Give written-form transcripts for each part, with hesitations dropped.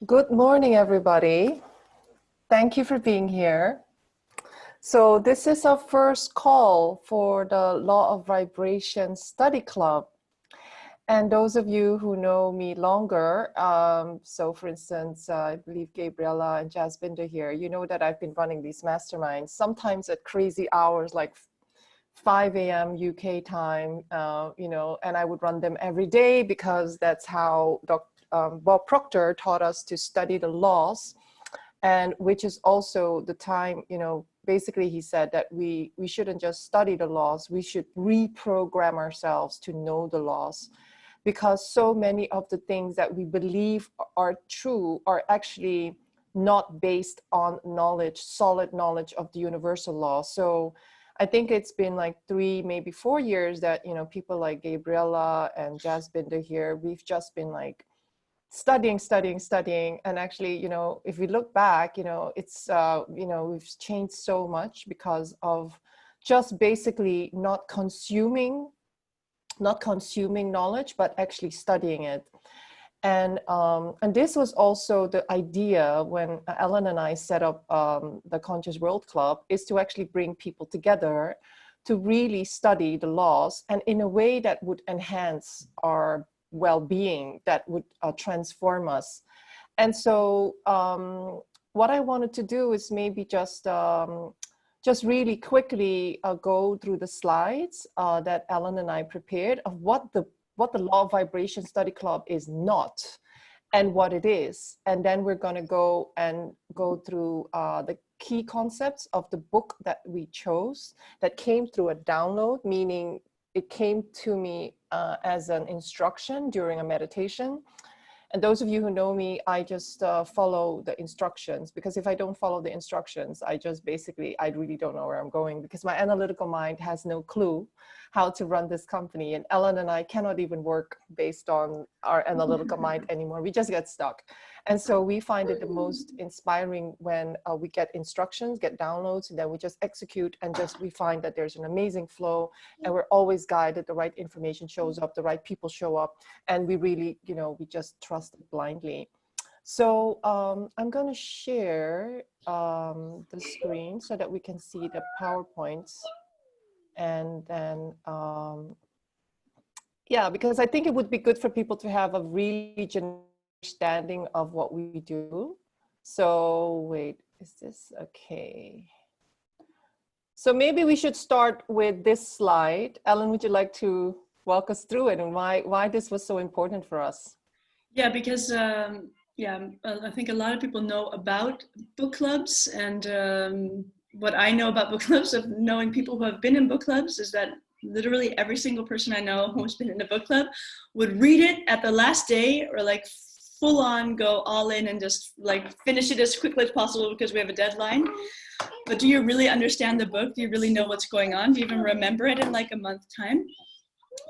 Good morning, everybody. Thank you for being here. So this is our first call for the Law of Vibration Study Club. And those of you who know me longer, so for instance, I believe Gabriella and Jasbinder here, you know that I've been running these masterminds, sometimes at crazy hours like 5 a.m. UK time, and I would run them every day because that's how Bob Proctor taught us to study the laws, and which is also the time, basically he said that we shouldn't just study the laws, we should reprogram ourselves to know the laws, because so many of the things that we believe are true are actually not based on knowledge, solid knowledge of the universal law. So I think it's been like 3, maybe 4 years that, people like Gabriella and Jasbinder here, we've just been like studying. And actually, if we look back, it's, we've changed so much because of just basically not consuming knowledge, but actually studying it. And this was also the idea when Ellen and I set up the Conscious World Club, is to actually bring people together to really study the laws, and in a way that would enhance our well-being, that would transform us. And so what I wanted to do is maybe just really quickly go through the slides that Ellen and I prepared of what the Law of Vibration Study Club is not and what it is. And then we're going to go through the key concepts of the book that we chose, that came through a download, meaning it came to me as an instruction during a meditation. And those of you who know me, I just follow the instructions, because if I don't follow the instructions, I really don't know where I'm going, because my analytical mind has no clue how to run this company. And Ellen and I cannot even work based on our analytical mind anymore. We just get stuck. And so we find it the most inspiring when we get instructions, get downloads, and then we just execute, and we find that there's an amazing flow, and we're always guided, the right information shows up, the right people show up, and we really, we just trust it blindly. So I'm going to share the screen so that we can see the PowerPoints. And then, yeah, because I think it would be good for people to have a really general understanding of what we do. So wait, is this okay? So maybe we should start with this slide. Ellen, would you like to walk us through it and why this was so important for us? Yeah, because I think a lot of people know about book clubs, and what I know about book clubs, of knowing people who have been in book clubs, is that literally every single person I know who's been in a book club would read it at the last day, or like full on go all in and just like finish it as quickly as possible because we have a deadline. But do you really understand the book? Do you really know what's going on? Do you even remember it in like a month's time?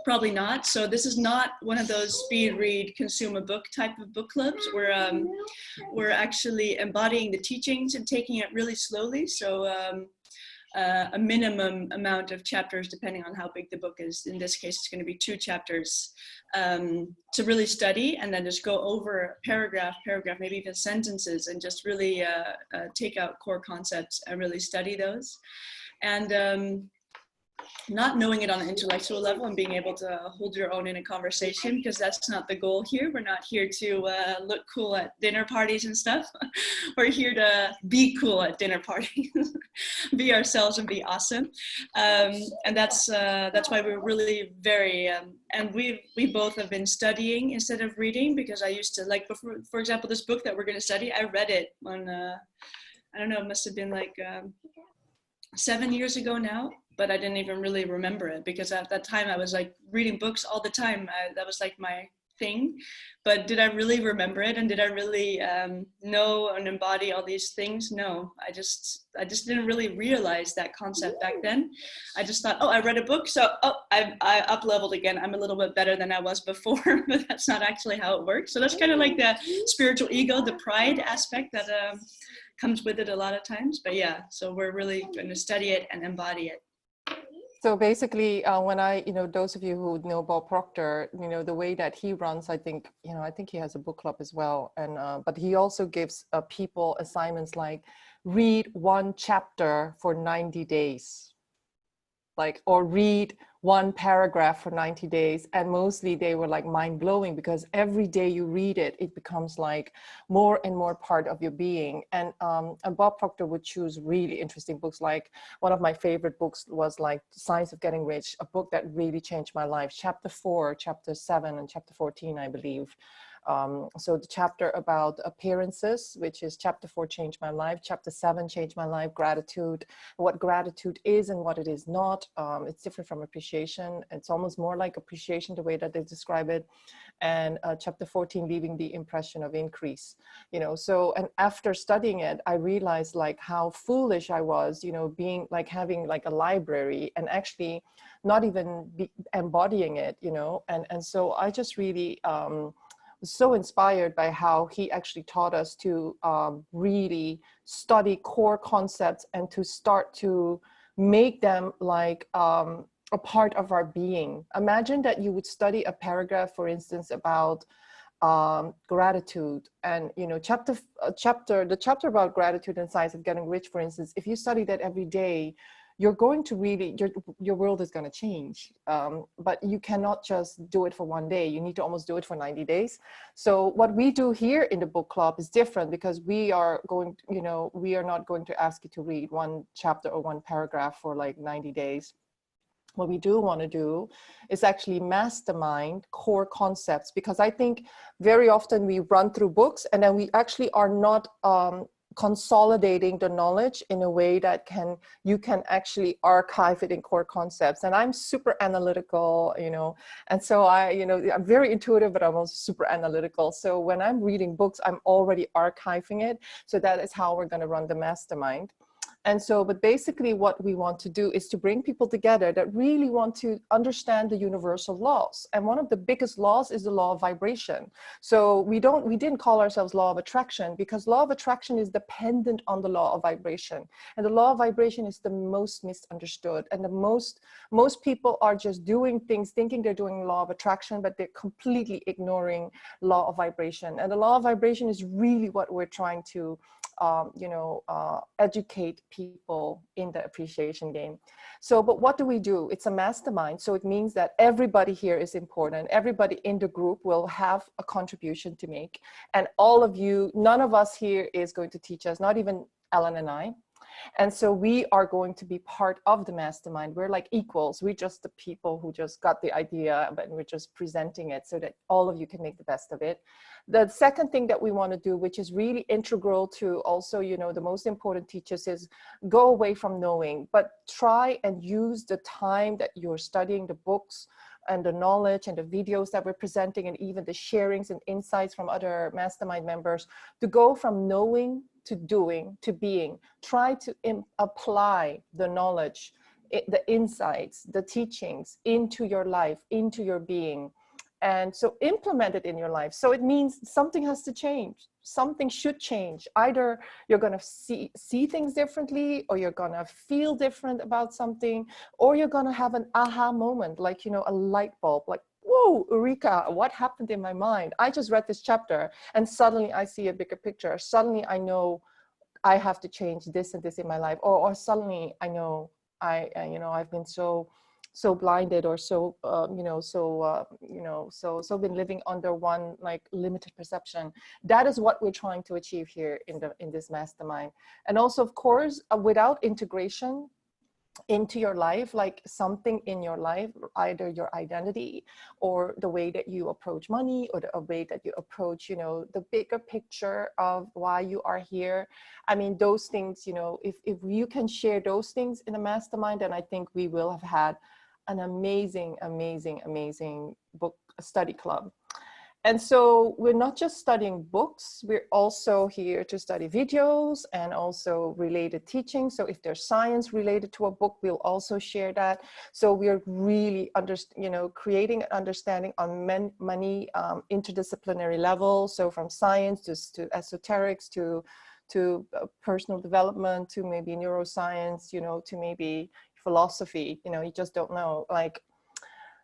Probably not. So this is not one of those speed read, consume a book type of book clubs. We're actually embodying the teachings and taking it really slowly. So a minimum amount of chapters, depending on how big the book is. In this case, it's going to be 2 chapters to really study, and then just go over paragraph, maybe even sentences, and just really take out core concepts and really study those. And not knowing it on an intellectual level and being able to hold your own in a conversation, because that's not the goal here. We're not here to look cool at dinner parties and stuff. We're here to be cool at dinner parties, be ourselves and be awesome. And that's why we're really very, and we both have been studying instead of reading, because I used to, like, before, for example, this book that we're going to study, I read it on, I don't know, it must have been like 7 years ago now. But I didn't even really remember it, because at that time I was like reading books all the time. That was like my thing. But did I really remember it? And did I really know and embody all these things? No, I just didn't really realize that concept back then. I just thought, oh, I read a book, so I up-leveled again. I'm a little bit better than I was before, but that's not actually how it works. So that's kind of like the spiritual ego, the pride aspect that comes with it a lot of times. But yeah, so we're really going to study it and embody it. So basically, when I, those of you who know Bob Proctor, the way that he runs, I think, I think he has a book club as well. And, but he also gives people assignments like read one chapter for 90 days, like, or read one paragraph for 90 days. And mostly they were like mind blowing, because every day you read it, it becomes like more and more part of your being. And Bob Proctor would choose really interesting books. Like one of my favorite books was like Science of Getting Rich, a book that really changed my life. Chapter 4, chapter 7, and chapter 14, I believe. So the chapter about appearances, which is chapter 4, changed my life. Chapter 7, changed my life. Gratitude, what gratitude is and what it is not. It's different from appreciation. It's almost more like appreciation, the way that they describe it. And chapter 14, leaving the impression of increase. So, and after studying it, I realized like how foolish I was, being like having like a library and actually not even embodying it, and so I just really was so inspired by how he actually taught us to really study core concepts and to start to make them like a part of our being. Imagine that you would study a paragraph, for instance, about gratitude, and the chapter about gratitude and Science of Getting Rich, for instance. If you study that every day, you're going to really, your world is going to change. But you cannot just do it for one day. You need to almost do it for 90 days. So what we do here in the book club is different, because we are going, we are not going to ask you to read one chapter or one paragraph for like 90 days. What we do want to do is actually mastermind core concepts, because I think very often we run through books and then we actually are not consolidating the knowledge in a way that you can actually archive it in core concepts. And I'm super analytical, and so I'm very intuitive, but I'm also super analytical. So when I'm reading books, I'm already archiving it. So that is how we're going to run the mastermind. And so, but basically what we want to do is to bring people together that really want to understand the universal laws. And one of the biggest laws is the law of vibration. So we didn't call ourselves law of attraction, because law of attraction is dependent on the law of vibration. And the law of vibration is the most misunderstood. And most people are just doing things thinking they're doing law of attraction, but they're completely ignoring law of vibration. And the law of vibration is really what we're trying to educate people in the appreciation game. So, but what do we do? It's a mastermind. So it means that everybody here is important. Everybody in the group will have a contribution to make. And all of you, none of us here is going to teach us, not even Ellen and I. And so we are going to be part of the mastermind. We're like equals. We're just the people who just got the idea, but we're just presenting it so that all of you can make the best of it. The second thing that we want to do, which is really integral to also, the most important teachers, is go away from knowing, but try and use the time that you're studying the books and the knowledge and the videos that we're presenting, and even the sharings and insights from other mastermind members, to go from knowing to doing to being. Try to apply the knowledge, the insights, the teachings into your life, into your being. And so implement it in your life. So it means something has to change. Something should change. Either you're going to see things differently, or you're going to feel different about something, or you're going to have an aha moment, like, a light bulb, like, whoa, Eureka, what happened in my mind? I just read this chapter and suddenly I see a bigger picture. Suddenly I know I have to change this and this in my life. Or suddenly I know I've been so blinded, or so been living under one like limited perception. That is what we're trying to achieve here in this mastermind. And also, of course, without integration into your life, like something in your life, either your identity or the way that you approach money, or the way that you approach, the bigger picture of why you are here. I mean, those things, if you can share those things in a mastermind, then I think we will have had an amazing book study club. And so we're not just studying books, we're also here to study videos and also related teachings. So if there's science related to a book, we'll also share that. So we're really creating an understanding on many interdisciplinary levels. So from science to esoterics to personal development, to maybe neuroscience, to maybe philosophy, you know, you just don't know. Like,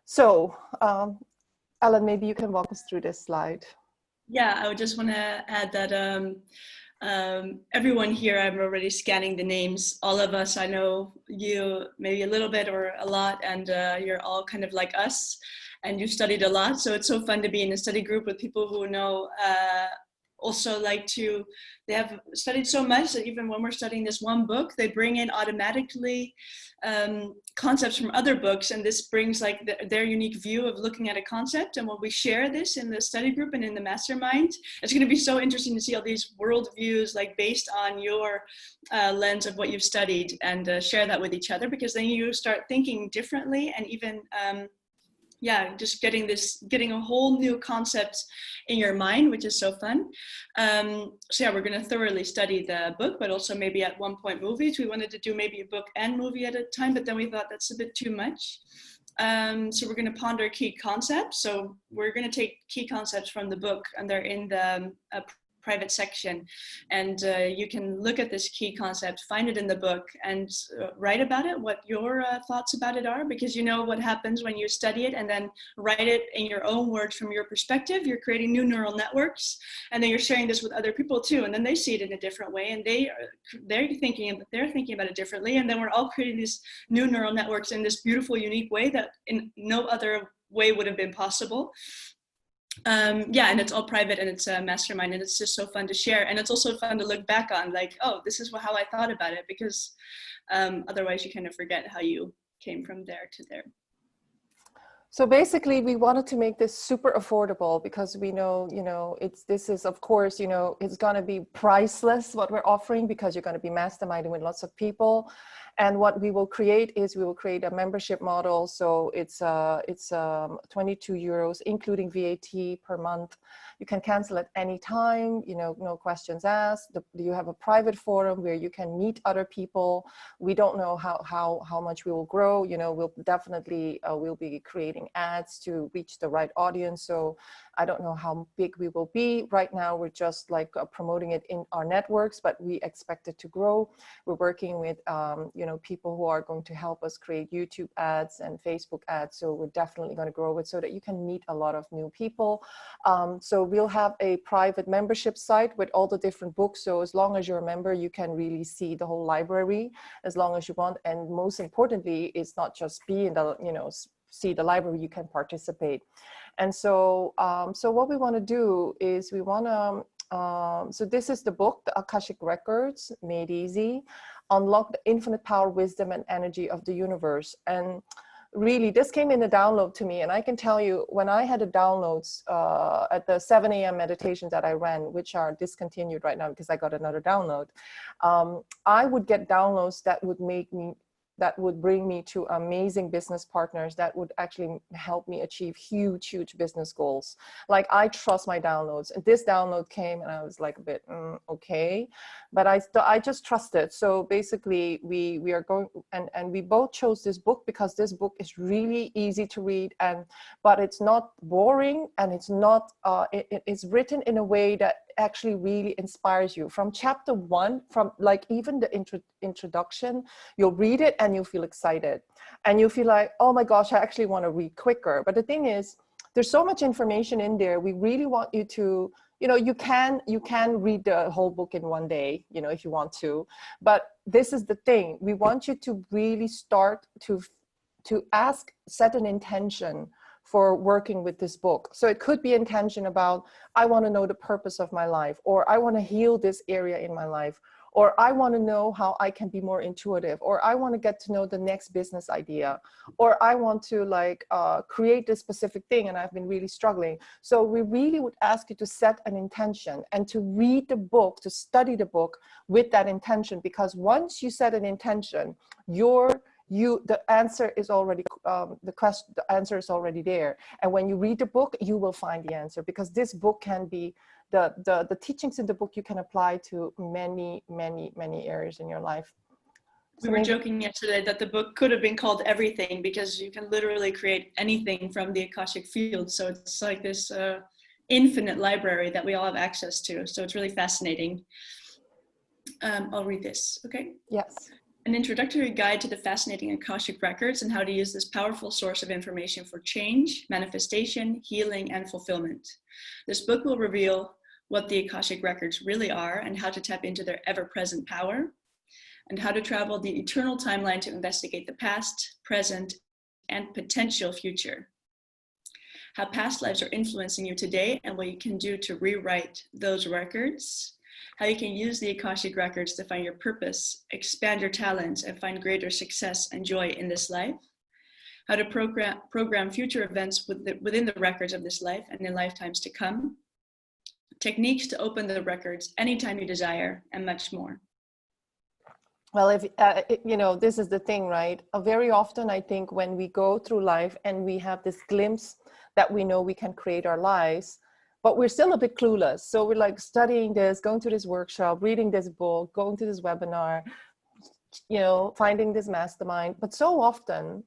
so Ellen, maybe you can walk us through this slide. Yeah, I would just want to add that everyone here, I'm already scanning the names. All of us, I know you maybe a little bit or a lot, and you're all kind of like us, and you've studied a lot. So it's so fun to be in a study group with people who know also like to, they have studied so much that even when we're studying this one book, they bring in automatically concepts from other books, and this brings like their unique view of looking at a concept. And when we share this in the study group and in the mastermind, it's going to be so interesting to see all these worldviews like based on your lens of what you've studied, and share that with each other, because then you start thinking differently, and even yeah, just getting a whole new concept in your mind, which is so fun. So yeah, we're going to thoroughly study the book, but also maybe at one point movies. We wanted to do maybe a book and movie at a time, but then we thought that's a bit too much. So we're going to ponder key concepts. So we're going to take key concepts from the book, and they're in the private section, and you can look at this key concept, find it in the book, and write about it, what your thoughts about it are, because you know what happens when you study it and then write it in your own words from your perspective. You're creating new neural networks, and then you're sharing this with other people too, and then they see it in a different way, and they're thinking about it differently, and then we're all creating these new neural networks in this beautiful, unique way that in no other way would have been possible. Yeah, and it's all private, and it's a mastermind, and it's just so fun to share, and it's also fun to look back on, like, oh, this is how I thought about it, because otherwise you kind of forget how you came from there to there. So basically, we wanted to make this super affordable, because we know, you know, this is, of course, you know, it's going to be priceless what we're offering, because you're going to be masterminding with lots of people. And what we will create is we will create a membership model. So it's 22 euros, including VAT per month. You can cancel at any time, you know, no questions asked. You have a private forum where you can meet other people. We don't know how much we will grow. You know, we'll definitely, we'll be creating ads to reach the right audience. So I don't know how big we will be. Right now, we're just like promoting it in our networks, but we expect it to grow. We're working with, you know, people who are going to help us create YouTube ads and Facebook ads. So we're definitely going to grow it so that you can meet a lot of new people. So we'll have a private membership site with all the different books. So as long as you're a member, you can really see the whole library as long as you want. And most importantly, it's not just be in the, you know, see the library, you can participate. And so, so what we want to do is we want to, so this is the book, the Akashic Records, Made Easy, Unlock the Infinite Power, Wisdom, and Energy of the Universe. And really, this came in a download to me. And I can tell you, when I had the downloads at the 7 a.m. meditations that I ran, which are discontinued right now because I got another download, I would get downloads that would make me, that would bring me to amazing business partners that would actually help me achieve huge, huge business goals. Like, I trust my downloads, and this download came and I was like a bit, okay, but I just trust it. So basically we are going, and we both chose this book because this book is really easy to read, but it's not boring, and it's not, it's written in a way that actually really inspires you. From chapter 1, from like even the introduction, you'll read it and you feel excited and you feel like, oh my gosh, I actually want to read quicker. But the thing is, there's so much information in there. We really want you to, you know, you can read the whole book in one day, you know, if you want to. But this is the thing, we want you to really start to set an intention for working with this book. So it could be intention about, I want to know the purpose of my life, or I want to heal this area in my life, or I want to know how I can be more intuitive, or I want to get to know the next business idea, or I want to like create this specific thing and I've been really struggling. So we really would ask you to set an intention and to read the book, to study the book with that intention, because once you set an intention, the answer is already the answer is already there. And when you read the book, you will find the answer, because this book can be the teachings in the book you can apply to many areas in your life. We were joking yesterday that the book could have been called Everything, because you can literally create anything from the Akashic field. So it's like this infinite library that we all have access to. So it's really fascinating. I'll read this, okay? Yes. an introductory guide to the fascinating Akashic Records and how to use this powerful source of information for change, manifestation, healing, and fulfillment. This book will reveal what the Akashic Records really are and how to tap into their ever-present power, and how to travel the eternal timeline to investigate the past, present, and potential future. How past lives are influencing you today and what you can do to rewrite those records. How you can use the Akashic Records to find your purpose, expand your talents, and find greater success and joy in this life. How to program future events within the records of this life and in lifetimes to come. Techniques to open the records anytime you desire, and much more. Well, if you know, this is the thing, right? Very often, I think when we go through life and we have this glimpse that we know we can create our lives, but we're still a bit clueless. So we're like studying this, going to this workshop, reading this book, going to this webinar, you know, finding this mastermind. But so often,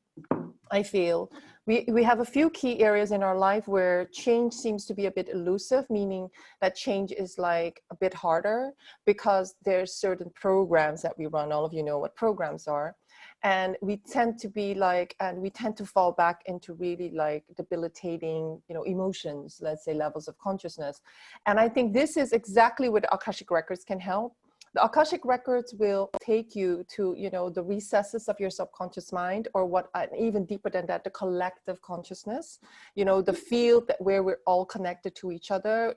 I feel we have a few key areas in our life where change seems to be a bit elusive, meaning that change is like a bit harder because there's certain programs that we run. All of you know what programs are. And we tend to be like, and we tend to fall back into really like debilitating, you know, emotions, let's say levels of consciousness. And I think this is exactly where the Akashic Records can help. The Akashic Records will take you to, you know, the recesses of your subconscious mind, or what, even deeper than that, the collective consciousness, you know, the field that where we're all connected to each other,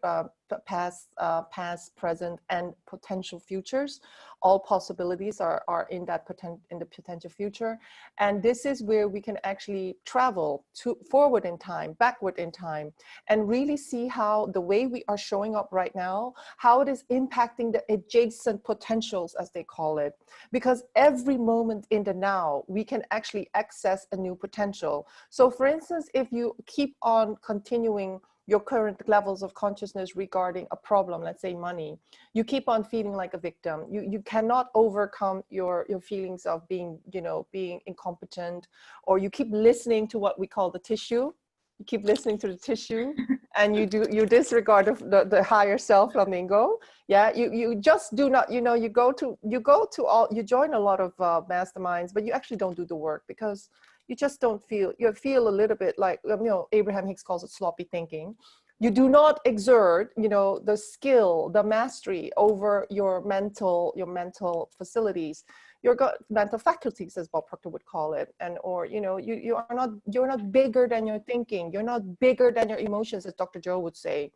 past, present, and potential futures. All possibilities are in that in the potential future. And this is where we can actually travel forward in time, backward in time, and really see how the way we are showing up right now, how it is impacting the adjacent potentials, as they call it. Because every moment in the now, we can actually access a new potential. So for instance, if you keep on continuing your current levels of consciousness regarding a problem, let's say money, you keep on feeling like a victim. You cannot overcome your feelings of being, you know, being incompetent, or you keep listening to what we call the tissue. You keep listening to the tissue and you disregard the higher self, flamingo. Yeah, you just do not, you know, you join a lot of masterminds, but you actually don't do the work because you just don't feel, you feel a little bit like, you know, Abraham Hicks calls it sloppy thinking. You do not exert, you know, the skill, the mastery over your mental facilities, your mental faculties, as Bob Proctor would call it. And, or, you know, you're not bigger than your thinking. You're not bigger than your emotions, as Dr. Joe would say.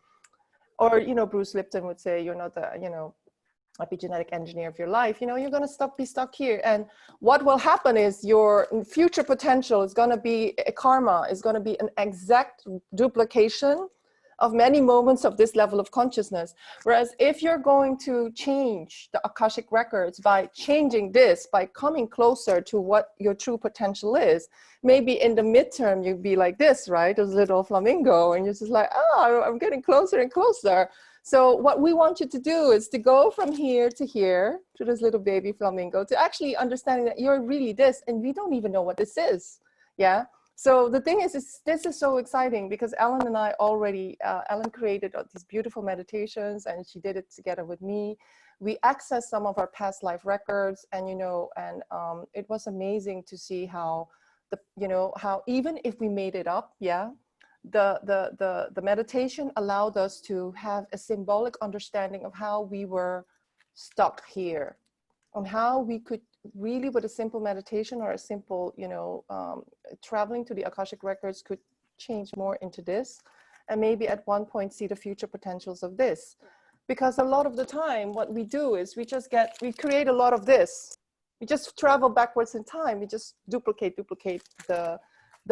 Or, you know, Bruce Lipton would say, you're not the, you know, epigenetic engineer of your life. You know, you're going to be stuck here. And what will happen is your future potential is going to be a karma, is going to be an exact duplication of many moments of this level of consciousness. Whereas if you're going to change the Akashic Records by changing this, by coming closer to what your true potential is, maybe in the midterm you'd be like this, right? This little flamingo, and you're just like, oh, I'm getting closer and closer. So what we want you to do is to go from here, to this little baby flamingo, to actually understanding that you're really this, and we don't even know what this is. Yeah. So the thing is this is so exciting because Ellen and I already, Ellen created these beautiful meditations, and she did it together with me. We accessed some of our past life records, and, you know, and it was amazing to see how how even if we made it up, yeah, the meditation allowed us to have a symbolic understanding of how we were stuck here, on how we could really, with a simple meditation or a simple, you know, traveling to the Akashic Records, could change more into this, and maybe at one point see the future potentials of this. Because a lot of the time what we do is we create a lot of this. We just travel backwards in time. We just duplicate the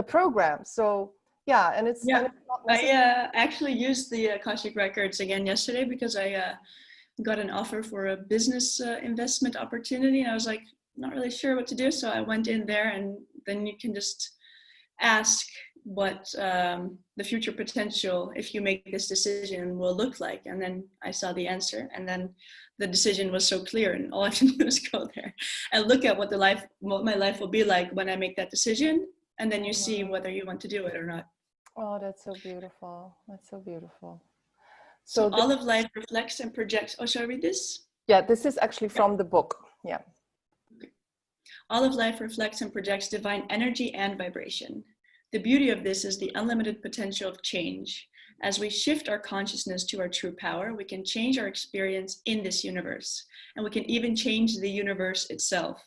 program. So yeah, and it's, yeah. and it's not necessary. I actually used the Akashic Records again yesterday because I got an offer for a business investment opportunity, and I was like, not really sure what to do. So I went in there, and then you can just ask what the future potential, if you make this decision, will look like. And then I saw the answer, and then the decision was so clear, and all I have to do is go there and look at what my life will be like when I make that decision. And then you see whether you want to do it or not. Oh, that's so beautiful. That's so beautiful. So all of life reflects and projects. Oh, shall I read this? Yeah, this is actually from the book. Yeah. Okay. All of life reflects and projects divine energy and vibration. The beauty of this is the unlimited potential of change. As we shift our consciousness to our true power, we can change our experience in this universe, and we can even change the universe itself.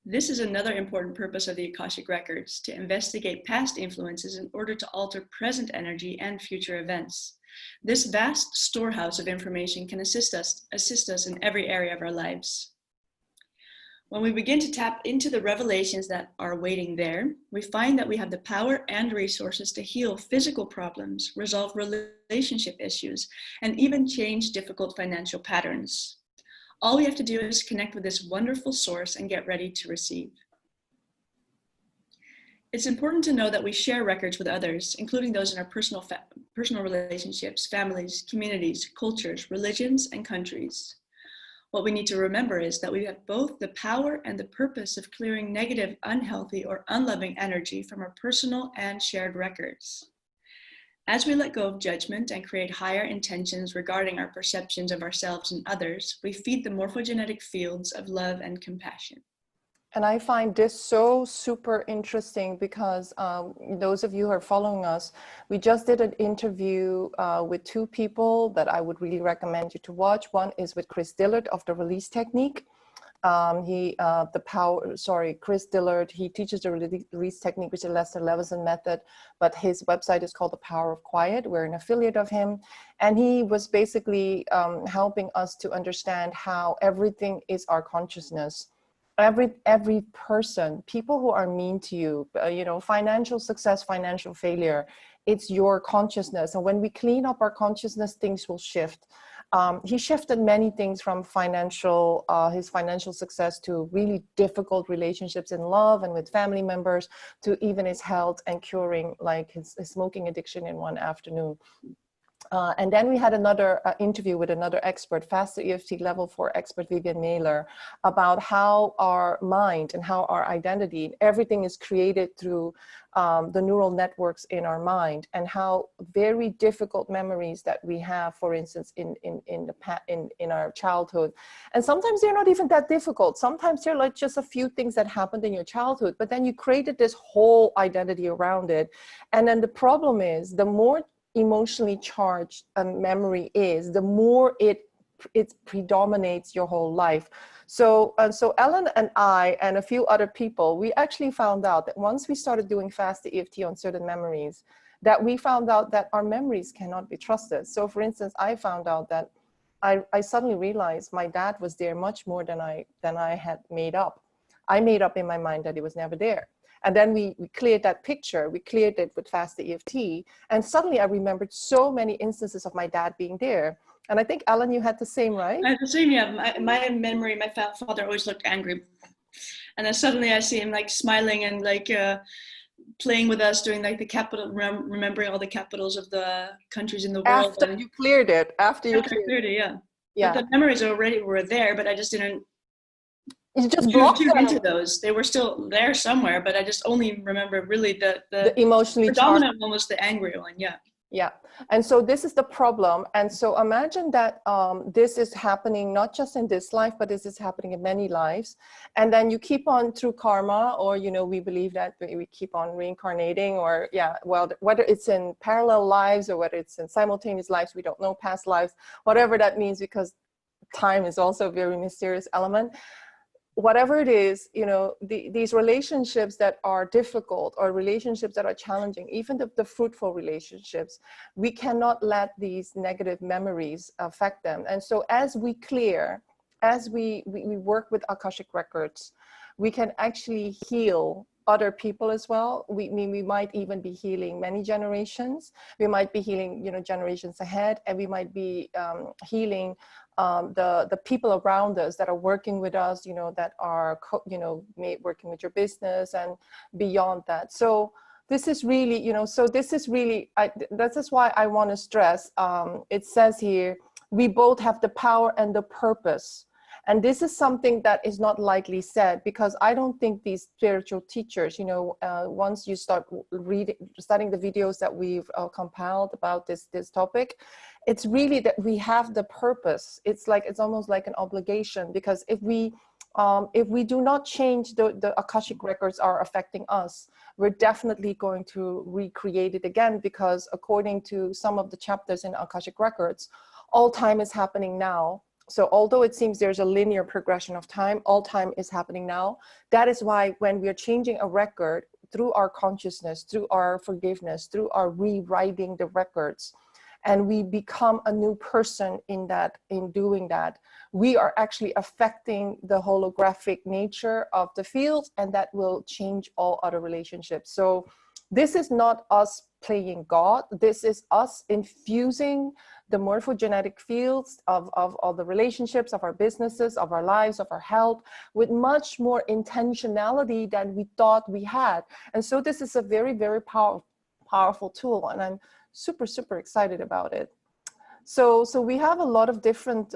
This is another important purpose of the Akashic Records, to investigate past influences in order to alter present energy and future events. This vast storehouse of information can assist us in every area of our lives. When we begin to tap into the revelations that are waiting there, we find that we have the power and resources to heal physical problems, resolve relationship issues, and even change difficult financial patterns. All we have to do is connect with this wonderful source and get ready to receive. It's important to know that we share records with others, including those in our personal relationships, families, communities, cultures, religions, and countries. What we need to remember is that we have both the power and the purpose of clearing negative, unhealthy, or unloving energy from our personal and shared records. As we let go of judgment and create higher intentions regarding our perceptions of ourselves and others, we feed the morphogenetic fields of love and compassion. And I find this so super interesting because those of you who are following us, we just did an interview with two people that I would really recommend you to watch. One is with Chris Dillard of the Release Technique. Chris Dillard, he teaches the release technique, which is Lester Levinson method, but his website is called The Power of Quiet. We're an affiliate of him. And he was basically helping us to understand how everything is our consciousness. Every person, people who are mean to you, financial success, financial failure, it's your consciousness. And when we clean up our consciousness, things will shift. He shifted many things from his financial success to really difficult relationships in love and with family members, to even his health and curing like his smoking addiction in one afternoon. And then we had another interview with another expert, Faster EFT Level 4 expert Vivian Mailer, about how our mind and how our identity, everything is created through the neural networks in our mind, and how very difficult memories that we have, for instance, in our childhood. And sometimes they're not even that difficult. Sometimes they're like just a few things that happened in your childhood, but then you created this whole identity around it. And then the problem is, the more emotionally charged a memory is, the more it predominates your whole life. So Ellen and I and a few other people, we actually found out that once we started doing fast EFT on certain memories, that we found out that our memories cannot be trusted. So for instance, I found out that I suddenly realized my dad was there much more than I had made up. I made up in my mind that he was never there. And then we cleared that picture, we cleared it with fast EFT, and suddenly I remembered so many instances of my dad being there. And I think, Alan, you had the same, right? I had the same, yeah. My memory, my father always looked angry. And then suddenly I see him like smiling and like playing with us, doing like the capital, remembering all the capitals of the countries in the world. After you cleared it, after you cleared it, yeah. Yeah. But the memories already were there, but I just didn't blocked tune into those. They were still there somewhere, but I just only remember really the emotionally predominant one was the angry one, yeah. Yeah. And so this is the problem. And so imagine that this is happening not just in this life, but this is happening in many lives. And then you keep on through karma, or, we believe that we keep on reincarnating, or whether it's in parallel lives or whether it's in simultaneous lives, we don't know, past lives, whatever that means, because time is also a very mysterious element. Whatever it is, these relationships that are difficult, or relationships that are challenging, even the fruitful relationships, we cannot let these negative memories affect them. And so as we clear, as we work with Akashic Records, we can actually heal other people as well. We might even be healing many generations. We might be healing, generations ahead, and we might be healing the people around us that are working with us, that are, working with your business and beyond that. So this is really, this is why I want to stress, it says here, we both have the power and the purpose. And this is something that is not lightly said, because I don't think these spiritual teachers, once you start studying the videos that we've compiled about this topic, it's really that we have the purpose. It's almost like an obligation, because if we if we do not change, the Akashic records are affecting us. We're definitely going to recreate it again, because according to some of the chapters in Akashic records, all time is happening now. So although it seems there's a linear progression of time, all time is happening now. That is why when we are changing a record through our consciousness, through our forgiveness, through our rewriting the records, and we become a new person in that, in doing that, we are actually affecting the holographic nature of the field, and that will change all other relationships. So this is not us playing God. This is us infusing the morphogenetic fields of all the relationships, of our businesses, of our lives, of our health, with much more intentionality than we thought we had. And so this is a very, very powerful tool, and I'm super, super excited about it. So we have a lot of different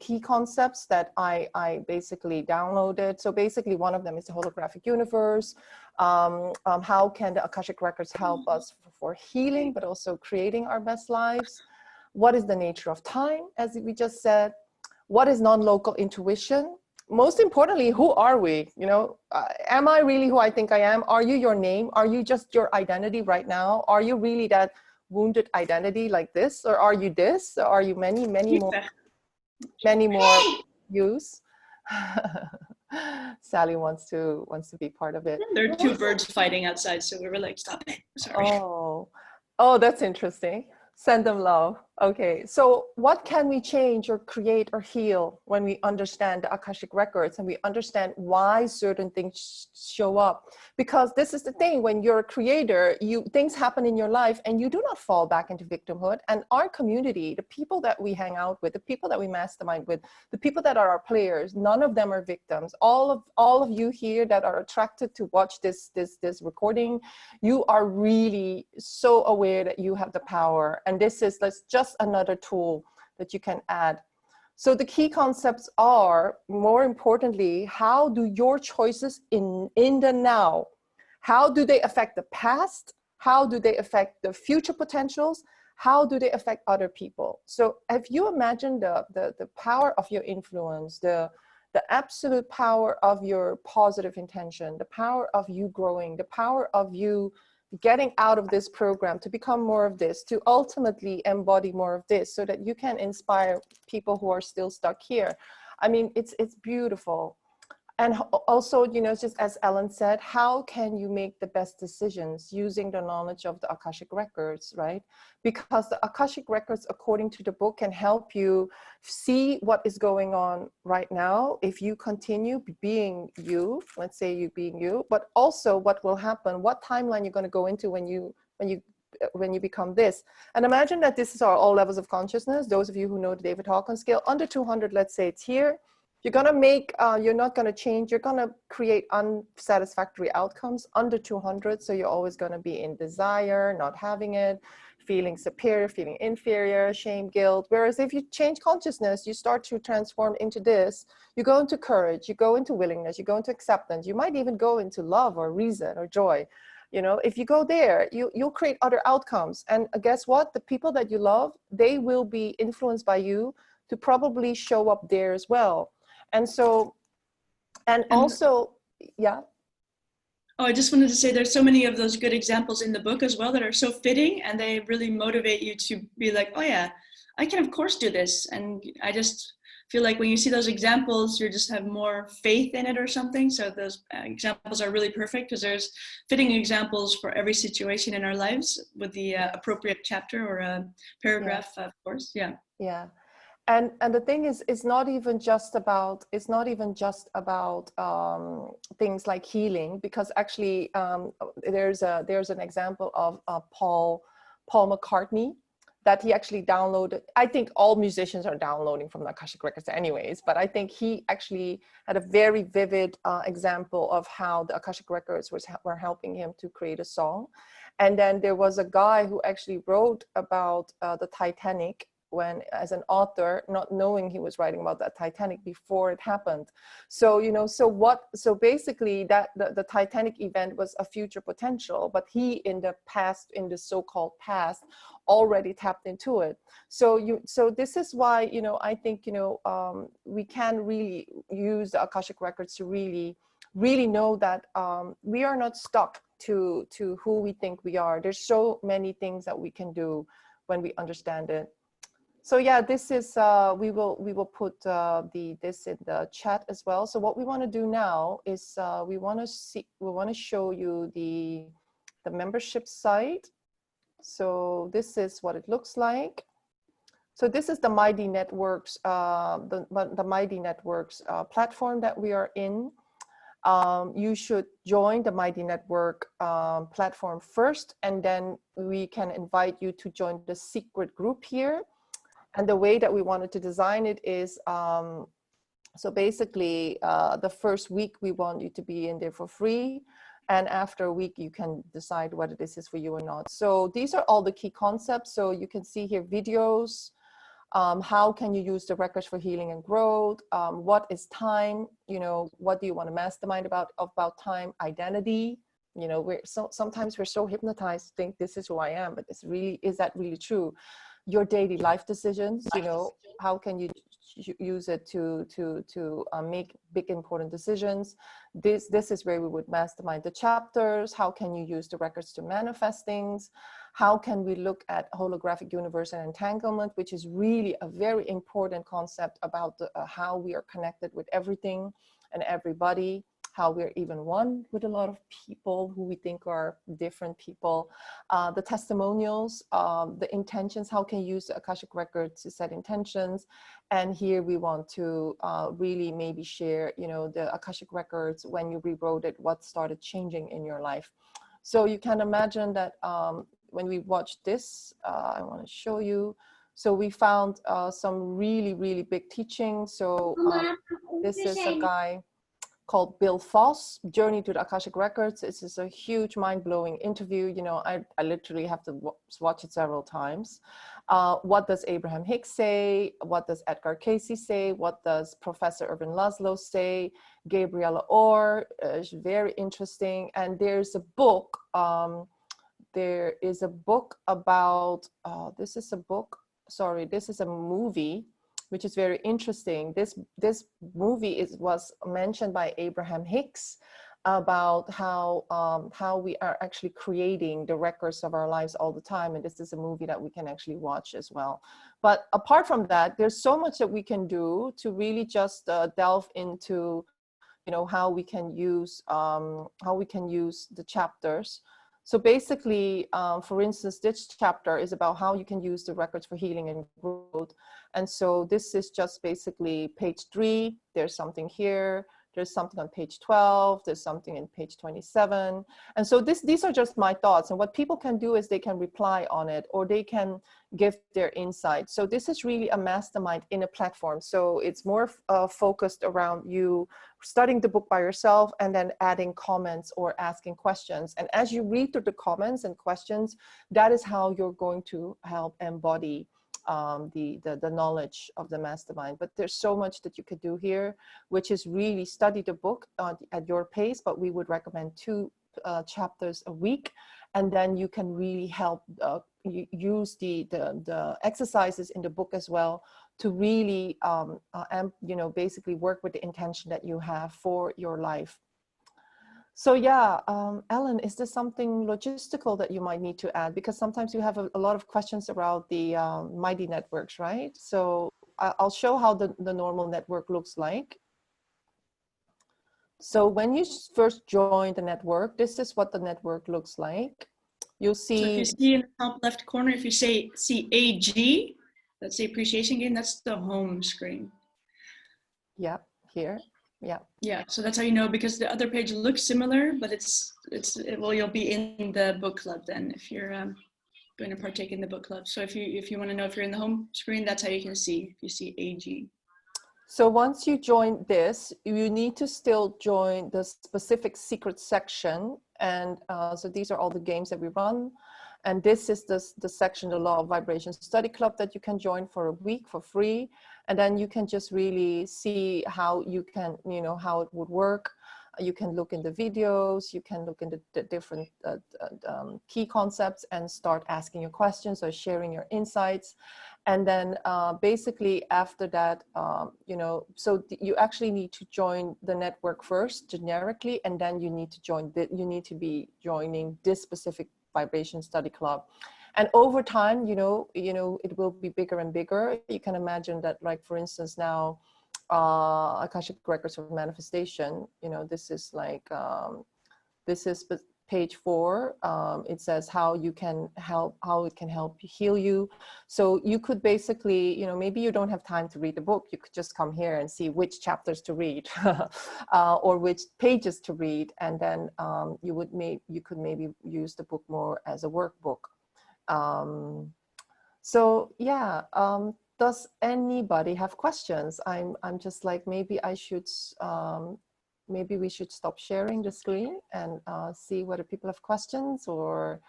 key concepts that I basically downloaded. So basically one of them is the holographic universe. How can the Akashic records help us for healing, but also creating our best lives? What is the nature of time, as we just said? What is non-local intuition? Most importantly, who are we? You know, am I really who I think I am? Are you your name? Are you just your identity right now? Are you really that wounded identity like this, or are you this, or are you many more yous? Sally wants to be part of it. There are two birds fighting outside, so we were like, stop it. Sorry. Oh, that's interesting. Send them love. Okay, so what can we change or create or heal when we understand the Akashic records and we understand why certain things show up? Because this is the thing, when you're a creator, things happen in your life and you do not fall back into victimhood. And our community, the people that we hang out with, the people that we mastermind with, the people that are our players, none of them are victims. All of you here that are attracted to watch this recording, you are really so aware that you have the power. And this is just another tool that you can add. So the key concepts are, more importantly, how do your choices in the now, how do they affect the past? How do they affect the future potentials? How do they affect other people? So if you imagine the power of your influence, the absolute power of your positive intention, the power of you growing, the power of you getting out of this program to become more of this, to ultimately embody more of this, so that you can inspire people who are still stuck here. I mean, it's beautiful. And also, you know, just as Ellen said, how can you make the best decisions using the knowledge of the Akashic records, right? Because the Akashic records, according to the book, can help you see what is going on right now if you continue being you, let's say you being you, but also what will happen, what timeline you're going to go into when you become this. And imagine that this is all levels of consciousness. Those of you who know the David Hawkins scale, under 200, let's say it's here. You're going to make, you're not going to change, you're going to create unsatisfactory outcomes under 200. So you're always going to be in desire, not having it, feeling superior, feeling inferior, shame, guilt. Whereas if you change consciousness, you start to transform into this, you go into courage, you go into willingness, you go into acceptance, you might even go into love or reason or joy. You know, if you go there, you'll create other outcomes. And guess what? The people that you love, they will be influenced by you to probably show up there as well. And so, and also, yeah. Oh, I just wanted to say there's so many of those good examples in the book as well that are so fitting, and they really motivate you to be like, oh yeah, I can of course do this. And I just feel like when you see those examples, you just have more faith in it or something. So those examples are really perfect, because there's fitting examples for every situation in our lives with the appropriate chapter or a paragraph, of course. Yeah. Yeah. And the thing is, it's not even just about things like healing, because actually there's an example of Paul McCartney that he actually downloaded. I think all musicians are downloading from the Akashic Records anyways, but I think he actually had a very vivid example of how the Akashic Records were helping him to create a song. And then there was a guy who actually wrote about the Titanic, when, as an author, not knowing he was writing about that Titanic before it happened. So, you know, so basically that the Titanic event was a future potential, but he in the past, in the so-called past, already tapped into it. So this is why, you know, I think, you know, we can really use the Akashic Records to really know that we are not stuck to who we think we are. There's so many things that we can do when we understand it. So yeah, this is we will put this in the chat as well. So what we want to do now is we want to show you the membership site. So this is what it looks like. So this is the Mighty Networks, the Mighty Networks platform that we are in. You should join the Mighty Network platform first, and then we can invite you to join the secret group here. And the way that we wanted to design it is, so basically the first week we want you to be in there for free. And after a week, you can decide whether this is for you or not. So these are all the key concepts. So you can see here videos. How can you use the records for healing and growth? What is time? You know, what do you want to mastermind about time? Identity. You know, sometimes we're so hypnotized to think this is who I am, but is that really true? Your daily life decisions, you know, how can you use it to make big important decisions? This is where we would mastermind the chapters. How can you use the records to manifest things? How can we look at holographic universe and entanglement, which is really a very important concept about how we are connected with everything and everybody, how we're even one with a lot of people who we think are different people, the testimonials, the intentions, how can you use the Akashic Records to set intentions. And here we want to really maybe share, you know, the Akashic Records, when you rewrote it, what started changing in your life. So you can imagine that when we watched this, I want to show you. So we found some really, really big teachings. So this is a guy called Bill Foss, Journey to the Akashic Records. This is a huge mind-blowing interview. You know, I literally have to watch it several times. What does Abraham Hicks say? What does Edgar Cayce say? What does Professor Irvin Laszlo say? Gabriella Orr is very interesting. And there's a book, there is a book about, this is a movie, which is very interesting. This movie was mentioned by Abraham Hicks about how we are actually creating the records of our lives all the time. And this is a movie that we can actually watch as well. But apart from that, there's so much that we can do to really just delve into, you know, how we can use the chapters. So basically, for instance, this chapter is about how you can use the records for healing and growth. And so this is just basically page 3. There's something here. There's something on page 12. There's something in page 27. And so these are just my thoughts. And what people can do is they can reply on it, or they can give their insight. So this is really a mastermind in a platform. So it's more focused around you studying the book by yourself and then adding comments or asking questions. And as you read through the comments and questions, that is how you're going to help embody the knowledge of the mastermind. But there's so much that you could do here, which is really study the book at your pace, but we would recommend 2 chapters a week, and then you can really help use the exercises in the book as well to really you know, basically work with the intention that you have for your life. So yeah, Ellen, is there something logistical that you might need to add? Because sometimes you have a lot of questions about the Mighty Networks, right? So I'll show how the normal network looks like. So when you first join the network, this is what the network looks like. You'll see. So if you see in the top left corner, if you see AG, that's the appreciation game, that's the home screen. Yeah, here. Yeah. Yeah, so that's how you know, because the other page looks similar, but well, you'll be in the book club then if you're going to partake in the book club. So if you want to know if you're in the home screen, that's how you can see if you see AG. So once you join this, you need to still join the specific secret section. And so these are all the games that we run. And this is the section, the Law of Vibration Study Club, that you can join for a week for free. And then you can just really see how you can, how it would work. You can look in the videos, you can look into the different key concepts and start asking your questions or sharing your insights. And then basically after that, so you actually need to join the network first generically, and then you need to be joining this specific vibration study club. And over time, it will be bigger and bigger. You can imagine that, like, for instance, now, Akashic Records of Manifestation, this is like, this is page 4. It says how it can help heal you. So you could basically, maybe you don't have time to read the book. You could just come here and see which chapters to read or which pages to read. And then you could maybe use the book more as a workbook. So yeah, does anybody have questions? I'm just like, maybe we should stop sharing the screen and see whether people have questions. Or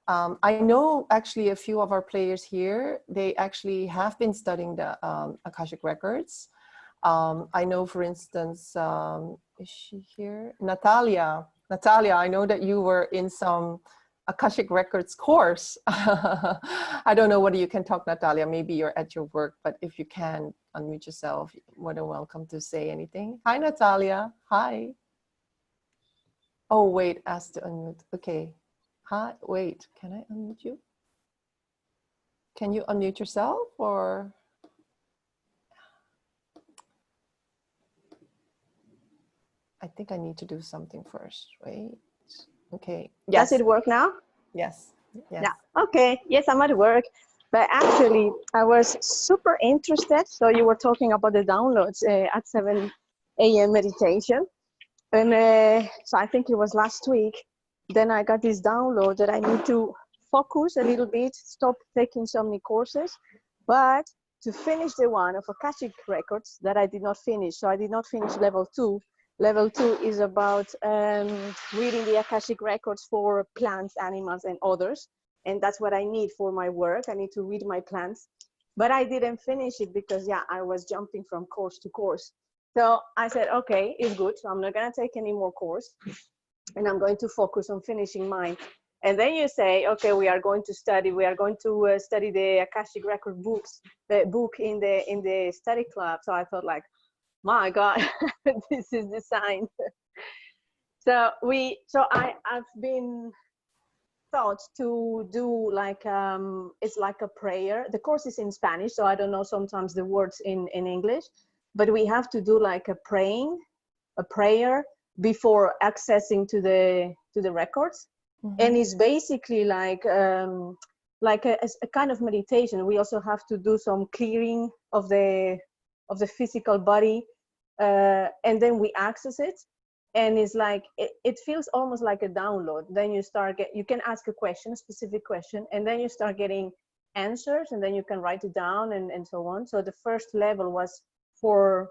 I know actually a few of our players here, they actually have been studying the Akashic Records. I know, for instance, is she here? Natalia, I know that you were in some Akashic Records course. I don't know whether you can talk, Natalia. Maybe you're at your work, but if you can unmute yourself, you're more than welcome to say anything. Hi, Natalia. Hi. Oh, wait, ask to unmute. Okay. Hi, wait, can I unmute you? Can you unmute yourself, or? I think I need to do something first, wait. Okay. Yes. Does it work now? Yes. Yes. Yeah. Okay. Yes, I'm at work. But actually, I was super interested. So you were talking about the downloads at 7 a.m. meditation. And so I think it was last week. Then I got this download that I need to focus a little bit, stop taking so many courses, but to finish the one of Akashic Records that I did not finish. So I did not finish level 2. Level 2 is about reading the Akashic Records for plants, animals, and others. And that's what I need for my work. I need to read my plants. But I didn't finish it because, yeah, I was jumping from course to course. So I said, okay, it's good. So I'm not going to take any more course. And I'm going to focus on finishing mine. And then you say, okay, we are going to study the Akashic Record books, the book in the study club. So I thought, like, my God, this is the sign. So I've been taught to do like, it's like a prayer. The course is in Spanish, so I don't know sometimes the words in English, but we have to do like a prayer before accessing to the records. Mm-hmm. And it's basically like a kind of meditation. We also have to do some clearing of the physical body, and then we access it, and it's like it feels almost like a download. Then you can ask a specific question, and then you start getting answers, and then you can write it down and so on. So the first level was for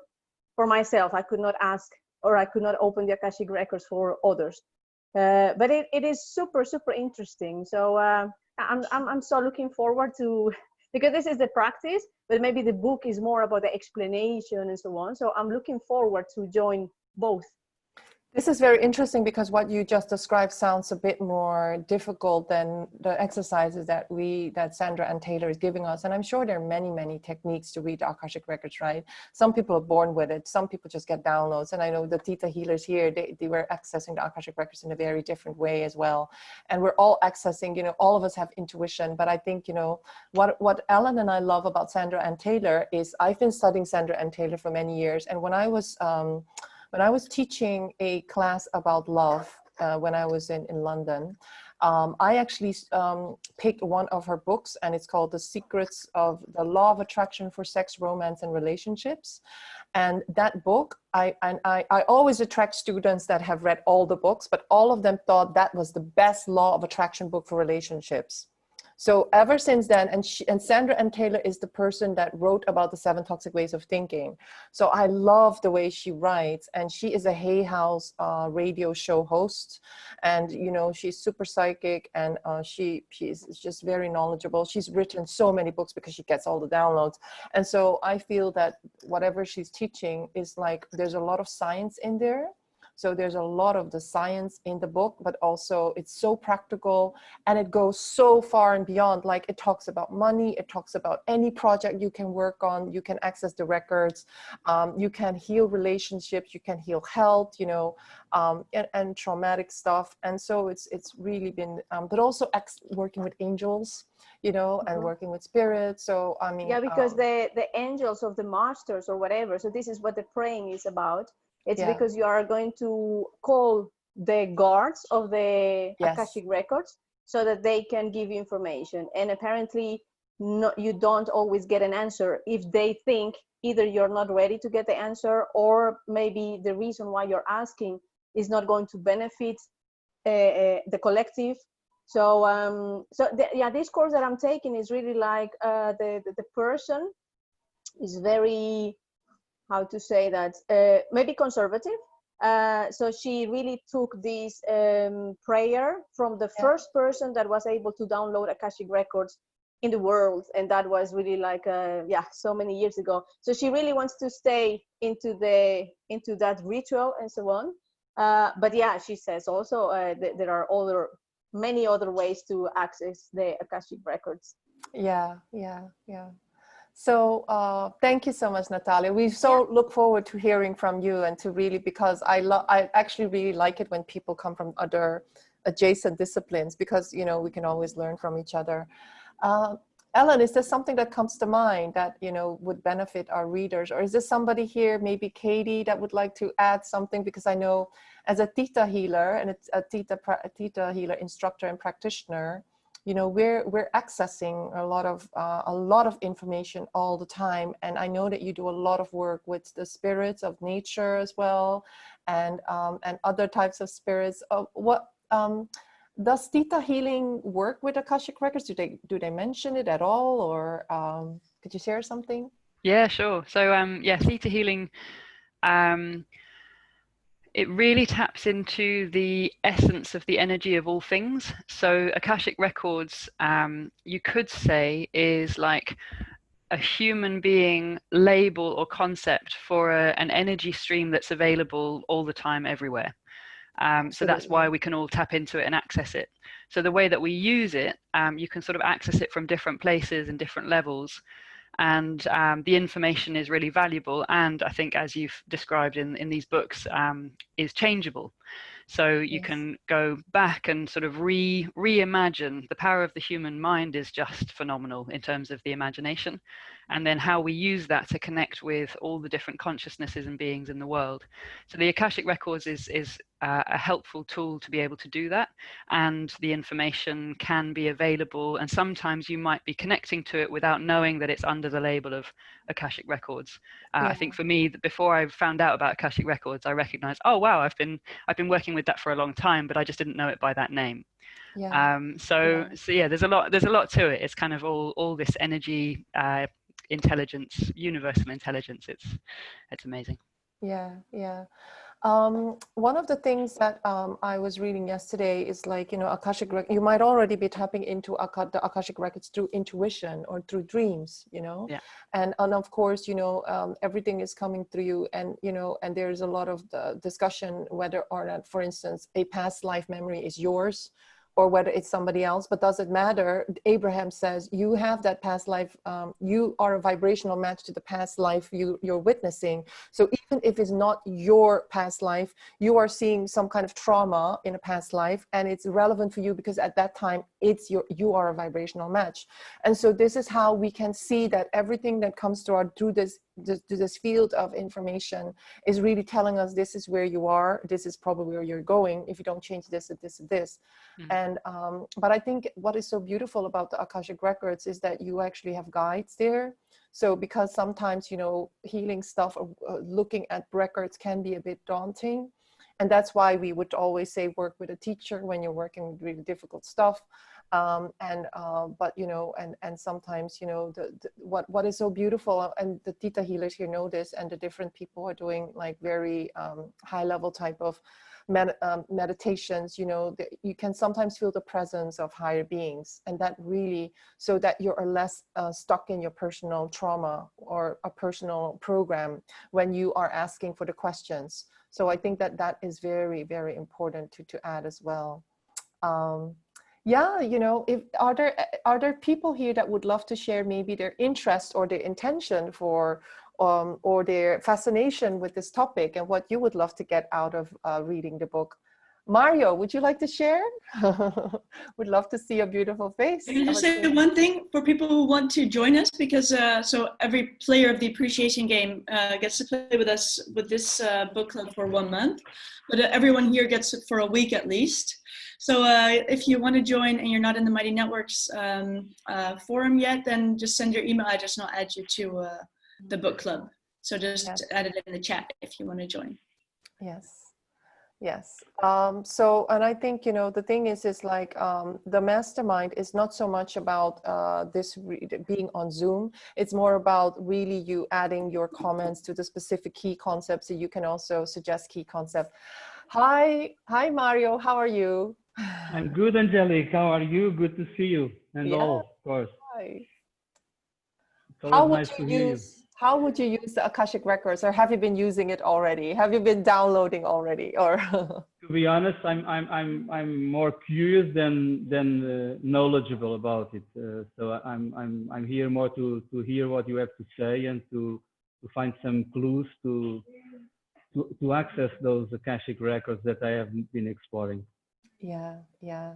myself. I could not ask, or I could not open the Akashic Records for others, but it is super interesting. So I'm so looking forward to, because this is the practice, but maybe the book is more about the explanation and so on. So I'm looking forward to join both. This is very interesting, because what you just described sounds a bit more difficult than the exercises that Sandra and Taylor is giving us. And I'm sure there are many techniques to read the Akashic Records, right? Some people are born with it. Some people just get downloads. And I know the Theta healers here, they were accessing the Akashic Records in a very different way as well. And we're all accessing, all of us have intuition. But I think, what Ellen and I love about Sandra and Taylor is, I've been studying Sandra and Taylor for many years. And when I was teaching a class about love, when I was in London, I actually picked one of her books, and it's called The Secrets of the Law of Attraction for Sex, Romance, and Relationships. And that book, I always attract students that have read all the books, but all of them thought that was the best law of attraction book for relationships. So ever since then, and Sandra M. Taylor is the person that wrote about the 7 toxic ways of thinking. So I love the way she writes, and she is a Hay House radio show host, and you know, she's super psychic, and she's just very knowledgeable. She's written so many books because she gets all the downloads, and so I feel that whatever she's teaching is like, there's a lot of science in there. So there's a lot of the science in the book, but also it's so practical, and it goes so far and beyond. Like, it talks about money, it talks about any project you can work on, you can access the records, you can heal relationships, you can heal health, you know, and traumatic stuff. And so it's really been, but also working with angels, you know, and working with spirits. So I mean, yeah, because the angels of the masters or whatever. So this is what the praying is about. It's because you are going to call the guards of the Akashic Records so that they can give you information. And apparently you don't always get an answer if they think either you're not ready to get the answer, or maybe the reason why you're asking is not going to benefit the collective. So, this course that I'm taking is really like the person is very, how to say that, maybe conservative. So she really took this prayer from the first person that was able to download Akashic Records in the world, and that was really like so many years ago. So she really wants to stay into that ritual and so on. But yeah, she says also there are many other ways to access the Akashic Records. Yeah. So thank you so much, Natalia. We look forward to hearing from you, and to really, because I actually really like it when people come from other adjacent disciplines, because, you know, we can always learn from each other. Ellen, is there something that comes to mind that, you know, would benefit our readers? Or is there somebody here, maybe Katie, that would like to add something? Because I know as a Theta healer, and it's a Theta healer instructor and practitioner, you know, we're accessing a lot of information all the time. And I know that you do a lot of work with the spirits of nature as well, and other types of spirits. Does Theta healing work with Akashic Records? Do they mention it at all, or could you share something? Yeah, sure. So Theta healing, it really taps into the essence of the energy of all things. So Akashic Records, you could say, is like a human being label or concept for an energy stream that's available all the time, everywhere. So that's why we can all tap into it and access it. So the way that we use it, you can sort of access it from different places and different levels. And the information is really valuable, and I think, as you've described in these books, is changeable. So you can go back and sort of reimagine. The power of the human mind is just phenomenal in terms of the imagination, and then how we use that to connect with all the different consciousnesses and beings in the world. So the Akashic Records is a helpful tool to be able to do that, and the information can be available, and sometimes you might be connecting to it without knowing that it's under the label of Akashic Records. I think for me, before I found out about Akashic Records, I recognized, oh wow, I've been working with that for a long time, but I just didn't know it by that name. So there's a lot to it. It's kind of all this energy, intelligence, universal intelligence. It's amazing. One of the things that I was reading yesterday is, like, you know, Akashic Records, you might already be tapping into the Akashic Records through intuition or through dreams, you know, and of course, you know, everything is coming through you, and, you know, and there's a lot of discussion whether or not, for instance, a past life memory is yours, or whether it's somebody else. But does it matter? Abraham says you have that past life. You are a vibrational match to the past life you're witnessing. So even if it's not your past life, you are seeing some kind of trauma in a past life, and it's relevant for you because at that time you are a vibrational match. And so this is how we can see that everything that comes through this field of information is really telling us, this is where you are, this is probably where you're going if you don't change this and this and this. And but I think what is so beautiful about the Akashic Records is that you actually have guides there. So because sometimes, you know, healing stuff, looking at records can be a bit daunting, and that's why we would always say work with a teacher when you're working with really difficult stuff. But you know, and sometimes, you know, what is so beautiful, and the theta healers here know this, and the different people are doing like very high level type of meditations, you know, you can sometimes feel the presence of higher beings, and that really, so that you're less stuck in your personal trauma or a personal program when you are asking for the questions. So I think that that is very, very important to add as well. Yeah, you know, if are there people here that would love to share maybe their interest or their intention for or their fascination with this topic and what you would love to get out of reading the book? Mario, would you like to share? Would love to see a beautiful face. Can I just say one thing for people who want to join us? Because so every player of the appreciation game gets to play with us with this book club for 1 month, but everyone here gets it for a week at least. So if you want to join and you're not in the Mighty Networks forum yet, then just send your email address and I'll add you to the book club. So just add it in the chat if you want to join. Yes. Yes. So, and I think, you know, the thing is like the mastermind is not so much about being on Zoom. It's more about really you adding your comments to the specific key concepts, so you can also suggest key concepts. Hi, Mario. How are you? I'm good, Angelique. How are you? Good to see you. And all, of course. Hi. How would you use the Akashic Records, or have you been using it already? Have you been downloading already, or? To be honest, I'm more curious than knowledgeable about it. So I'm here more to hear what you have to say and to find some clues to access those Akashic Records that I have been exploring. Yeah, yeah.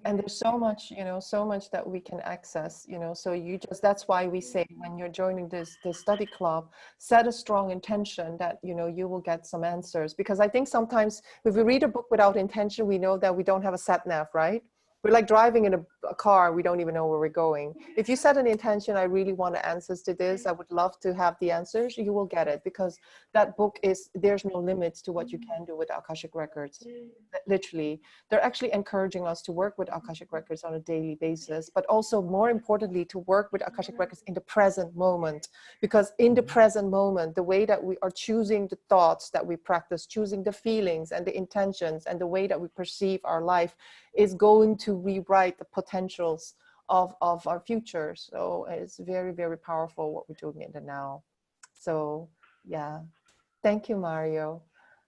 And there's so much, you know, so much that we can access, you know, so that's why we say when you're joining this study club, set a strong intention that, you know, you will get some answers. Because I think sometimes if we read a book without intention, we know that we don't have a sat nav, right? We're like driving in a car, we don't even know where we're going. If you set an intention, I really want answers to this, I would love to have the answers, you will get it, because that book there's no limits to what you can do with Akashic Records. Literally, they're actually encouraging us to work with Akashic Records on a daily basis, but also more importantly, to work with Akashic Records in the present moment, because in the present moment, the way that we are choosing the thoughts that we practice, choosing the feelings and the intentions and the way that we perceive our life is going to rewrite the potentials of our future. So it's very, very powerful what we're doing in the now. So yeah, thank you, Mario.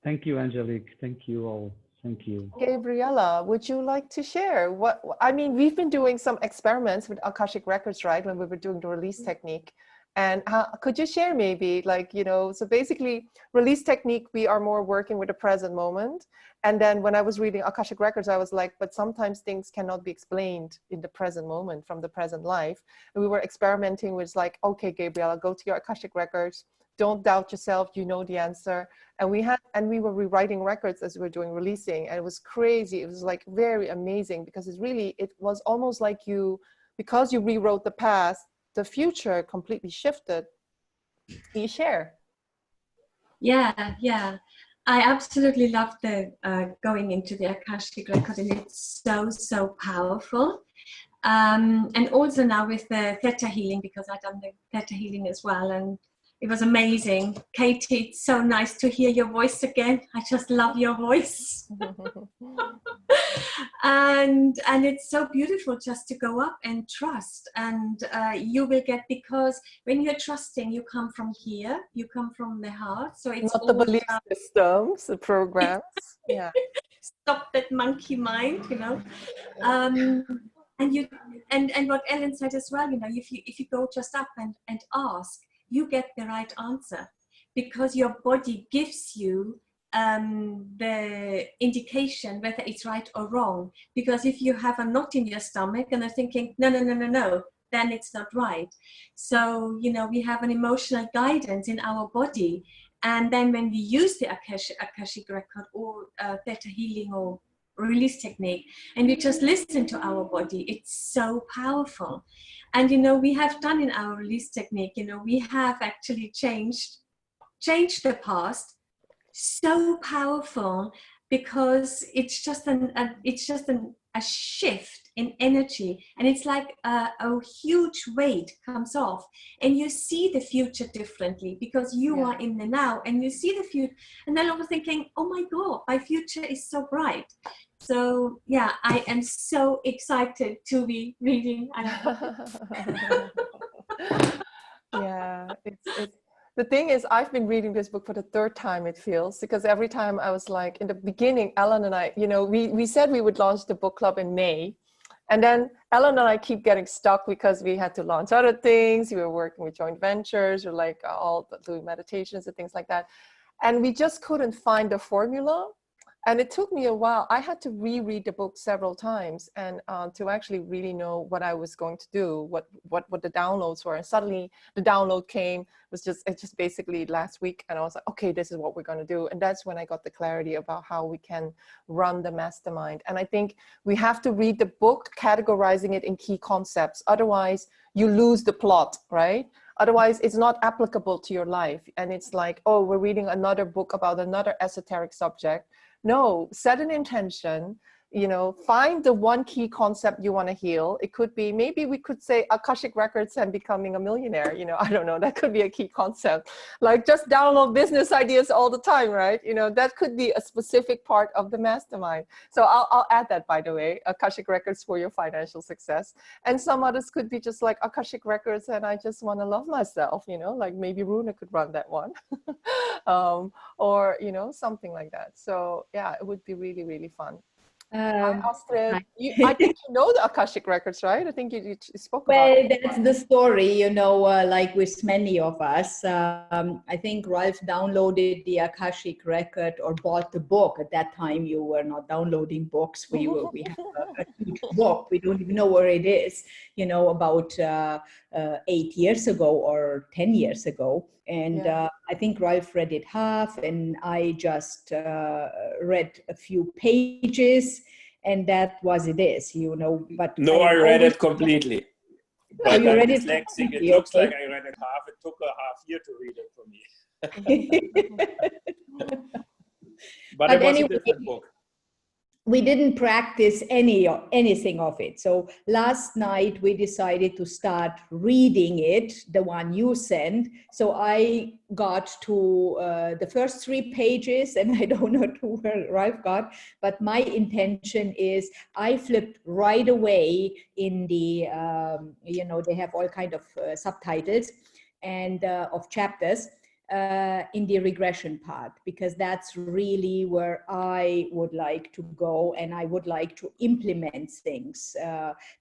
Thank you, Angelique. Thank you all. Thank you. Gabriella, would you like to share what, I mean, we've been doing some experiments with Akashic Records, right? When we were doing the release technique. And could you share maybe, like, you know, so basically release technique, we are more working with the present moment. And then when I was reading Akashic Records, I was like, but sometimes things cannot be explained in the present moment from the present life. And we were experimenting with like, okay, Gabriella, go to your Akashic Records. Don't doubt yourself, you know the answer. And we were rewriting records as we were doing releasing. And it was crazy. It was like very amazing, because it was almost like because you rewrote the past, the future completely shifted. Can you share? Yeah. I absolutely love the going into the Akashic record, and it's so powerful. And also now with the theta healing, because I've done the theta healing as well, and it was amazing. Katie, it's so nice to hear your voice again. I just love your voice. and it's so beautiful just to go up and trust, and you will get, because when you're trusting, you come from here, you come from the heart. So it's not the belief systems, the programs. Yeah. Stop that monkey mind, you know. And what Ellen said as well, you know, if you go just up and ask, you get the right answer, because your body gives you the indication whether it's right or wrong. Because if you have a knot in your stomach and are thinking, no, then it's not right. So, you know, we have an emotional guidance in our body. And then when we use the Akashic record or theta healing or release technique, and we just listen to our body, it's so powerful. And, you know, we have done in our release technique, you know, we have actually changed the past. So powerful, because it's just a shift in energy, and it's like a huge weight comes off, and you see the future differently because you are in the now, and you see the future, and then I was thinking, oh my God, my future is so bright. So yeah, I am so excited to be reading. Yeah, it's the thing is, I've been reading this book for the third time, it feels, because every time I was like, in the beginning, Ellen and I, you know, we said we would launch the book club in May, and then Ellen and I keep getting stuck because we had to launch other things. We were working with joint ventures, or like all doing meditations and things like that, and we just couldn't find the formula. And it took me a while. I had to reread the book several times, and to actually really know what I was going to do, what the downloads were. And suddenly the download came. It just basically last week, and I was like, okay, this is what we're going to do. And that's when I got the clarity about how we can run the mastermind. And I think we have to read the book, categorizing it in key concepts. Otherwise, you lose the plot, right? Otherwise, it's not applicable to your life. And it's like, oh, we're reading another book about another esoteric subject. No, set an intention, you know, find the one key concept you want to heal. It could be, maybe we could say Akashic Records and becoming a millionaire, you know, I don't know, that could be a key concept. Like just download business ideas all the time, right? You know, that could be a specific part of the mastermind. So I'll add that, by the way, Akashic Records for your financial success. And some others could be just like Akashic Records and I just want to love myself, you know, like maybe Runa could run that one. Or, you know, something like that. So yeah, it would be really, really fun. Hi, Astrid. I think you know the Akashic Records, right? I think you spoke about it. Well, that's the story, you know, like with many of us. I think Ralph downloaded the Akashic record or bought the book. At that time, you were not downloading books. We have a huge book. We don't even know where it is, you know, about 8 years ago or 10 years ago. And I think Ralph read it half, and I just read a few pages, and that was it is, you know. But no, I read it completely. But you read it dyslexic. It looks like I read it half. It took a half year to read it for me. But it was anyway, a different book. We didn't practice anything of it. So last night we decided to start reading it, the one you sent. So I got to the first 3 pages, and I don't know to where Ralph got, but my intention is I flipped right away in the, you know, they have all kind of subtitles and of chapters. In the regression part, because that's really where I would like to go, and I would like to implement things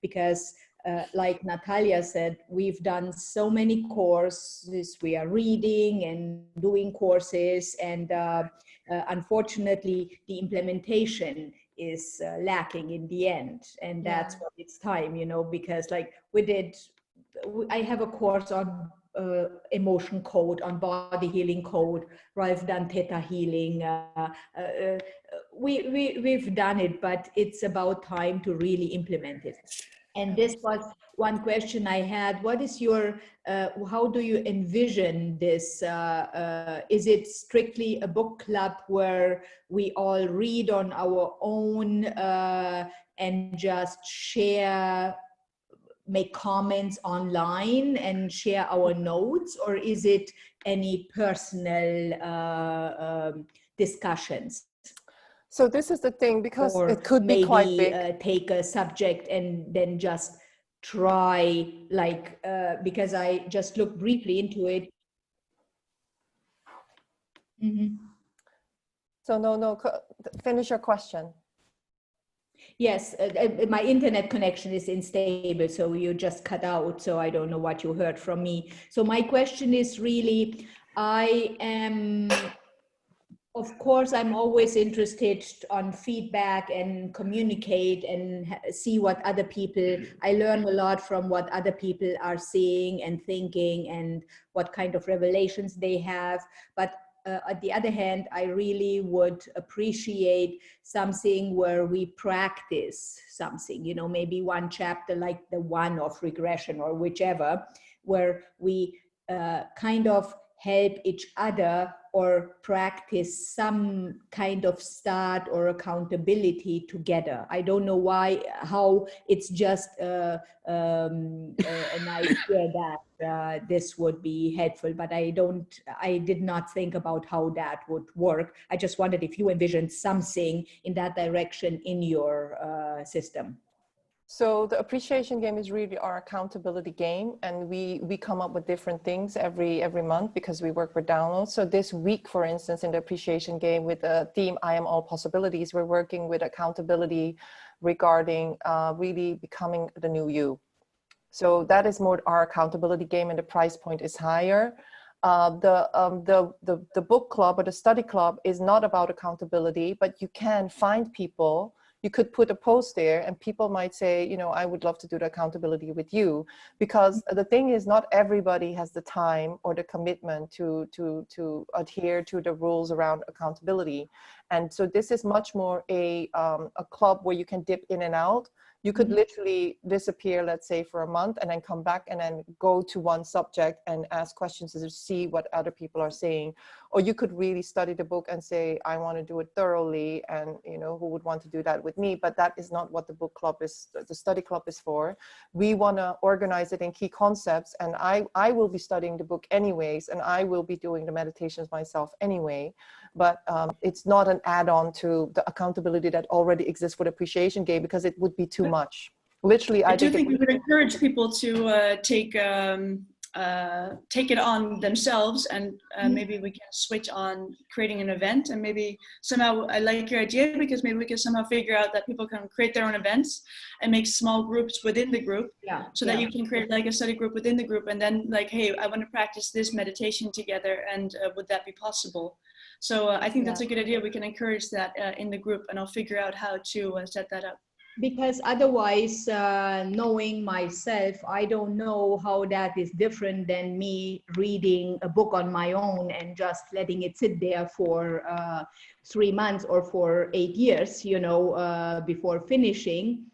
because like Natalia said, we've done so many courses, we are reading and doing courses, and unfortunately the implementation is lacking in the end, and that's what it's time, you know, because like I have a course on emotion code, on body healing code. Ralph done theta healing. We've done it, but it's about time to really implement it. And this was one question I had. What is your, how do you envision this? Is it strictly a book club where we all read on our own and just share, make comments online and share our notes, or is it any personal discussions? So this is the thing, because it could be quite big. Take a subject and then just try, like, because I just looked briefly into it. Mm-hmm. So no, finish your question. Yes, my internet connection is unstable, so you just cut out, so I don't know what you heard from me. So my question is really, I am, of course, I'm always interested on feedback and communicate and see what other people, I learn a lot from what other people are seeing and thinking and what kind of revelations they have. But on the other hand, I really would appreciate something where we practice something, you know, maybe one chapter like the one of regression or whichever, where we kind of help each other or practice some kind of start or accountability together. I don't know how it's just an idea that this would be helpful, but I did not think about how that would work. I just wondered if you envisioned something in that direction in your system. So the appreciation game is really our accountability game, and we come up with different things every month because we work with downloads. So this week, for instance, in the appreciation game with the theme I Am All Possibilities, we're working with accountability regarding really becoming the new you. So that is more our accountability game, and the price point is higher. The book club or the study club is not about accountability, but you can find people. You could put a post there and people might say, you know, I would love to do the accountability with you, because the thing is not everybody has the time or the commitment to adhere to the rules around accountability. And so this is much more a club where you can dip in and out. You could literally disappear, let's say, for a month and then come back and then go to one subject and ask questions to see what other people are saying. Or you could really study the book and say, I want to do it thoroughly, and you know, who would want to do that with me? But that is not what the book club is, the study club is for. We want to organize it in key concepts, and I will be studying the book anyways, and I will be doing the meditations myself anyway. But it's not an add-on to the accountability that already exists for the appreciation game, because it would be too much. Literally, I do think we would encourage people to take it on themselves, and maybe we can switch on creating an event, and maybe somehow, I like your idea, because maybe we can somehow figure out that people can create their own events and make small groups within the group, that you can create like a study group within the group, and then like, hey, I want to practice this meditation together, and would that be possible? So I think that's a good idea. We can encourage that in the group, and I'll figure out how to set that up. Because otherwise, knowing myself, I don't know how that is different than me reading a book on my own and just letting it sit there for 3 months or for 8 years, you know, before finishing.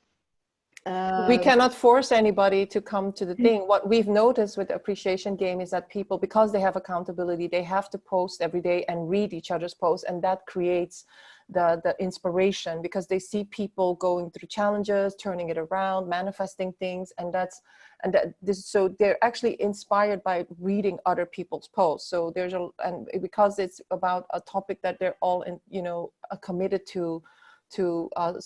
We cannot force anybody to come to the thing. What we've noticed with the appreciation game is that people, because they have accountability, they have to post every day and read each other's posts, and that creates the inspiration, because they see people going through challenges, turning it around, manifesting things, so they're actually inspired by reading other people's posts. So and because it's about a topic that they're all committed to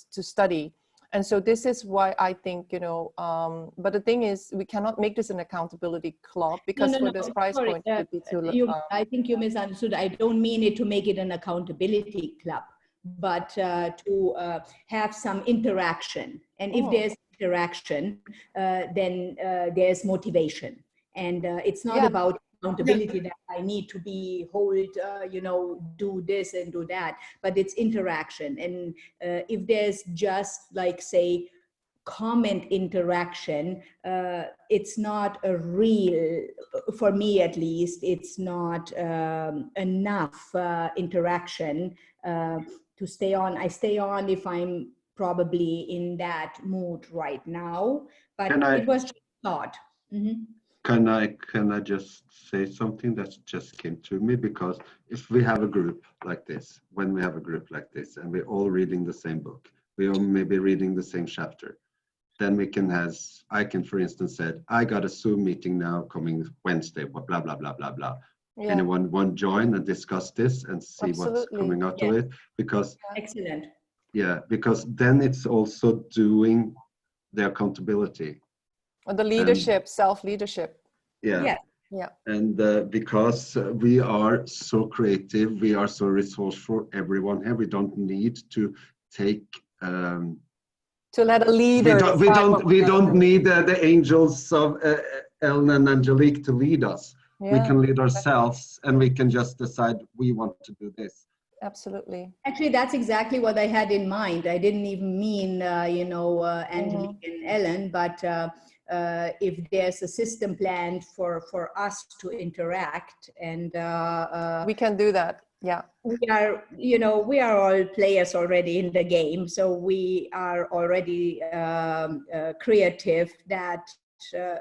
study. And so this is why I think, but the thing is, we cannot make this an accountability club, because for this price point, it would be too low. I think you misunderstood. I don't mean it to make it an accountability club, but to have some interaction. And if there's interaction, then there's motivation. And it's not about accountability that I need to be do this and do that, but it's interaction. And if there's just like, say, comment interaction, it's not a real, for me at least, it's not enough interaction to stay on. I stay on if I'm probably in that mood right now, but it was just thought. Can I just say something that just came to me? Because if we have a group like this, when we have a group like this, and we're all reading the same book, we all maybe reading the same chapter, then we can I can, for instance, say, I got a Zoom meeting now coming Wednesday, blah, blah, blah, blah, blah. Yeah. Anyone want to join and discuss this and see what's coming out of it? Because excellent. Yeah, because then it's also doing the accountability. Or the leadership, self-leadership. Yeah. And because we are so creative, we are so resourceful, everyone here, we don't need to take... to let a leader... We don't need the angels of Ellen and Angelique to lead us. Yeah, we can lead ourselves, and we can just decide we want to do this. Absolutely. Actually, that's exactly what I had in mind. I didn't even mean, Angelique and Ellen, but if there's a system planned for us to interact, and we can do that. Yeah, we are all players already in the game, so we are already creative that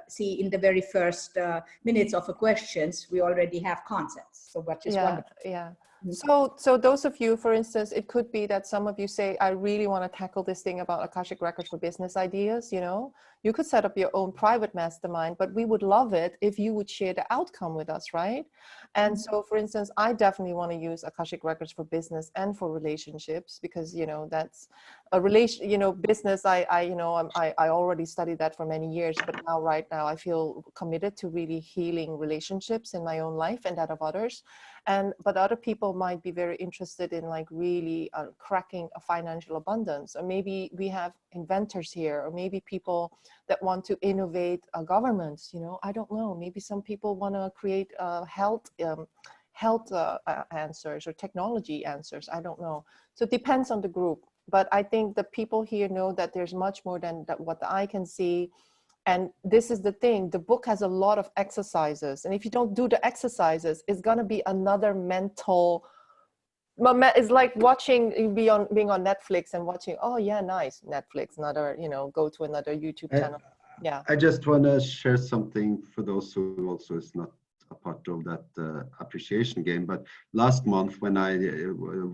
see in the very first minutes of a questions, we already have concepts. So which is wonderful. Yeah. So those of you, for instance, it could be that some of you say, I really want to tackle this thing about Akashic Records for business ideas, you know, you could set up your own private mastermind, but we would love it if you would share the outcome with us, right? And so, for instance, I definitely want to use Akashic Records for business and for relationships, because, you know, that's a relation, you know, business, I already studied that for many years, but now, right now, I feel committed to really healing relationships in my own life and that of others. But other people might be very interested in like really cracking a financial abundance, or maybe we have inventors here, or maybe people that want to innovate governments, you know, I don't know, maybe some people want to create health answers or technology answers, I don't know. So it depends on the group, but I think the people here know that there's much more than what I can see. And this is the thing, the book has a lot of exercises, and if you don't do the exercises, it's going to be another mental, it's like watching, being on Netflix and watching, oh yeah, nice, Netflix, another, you know, go to another YouTube channel. Yeah. I just want to share something for those who also is not a part of that appreciation game. But last month when I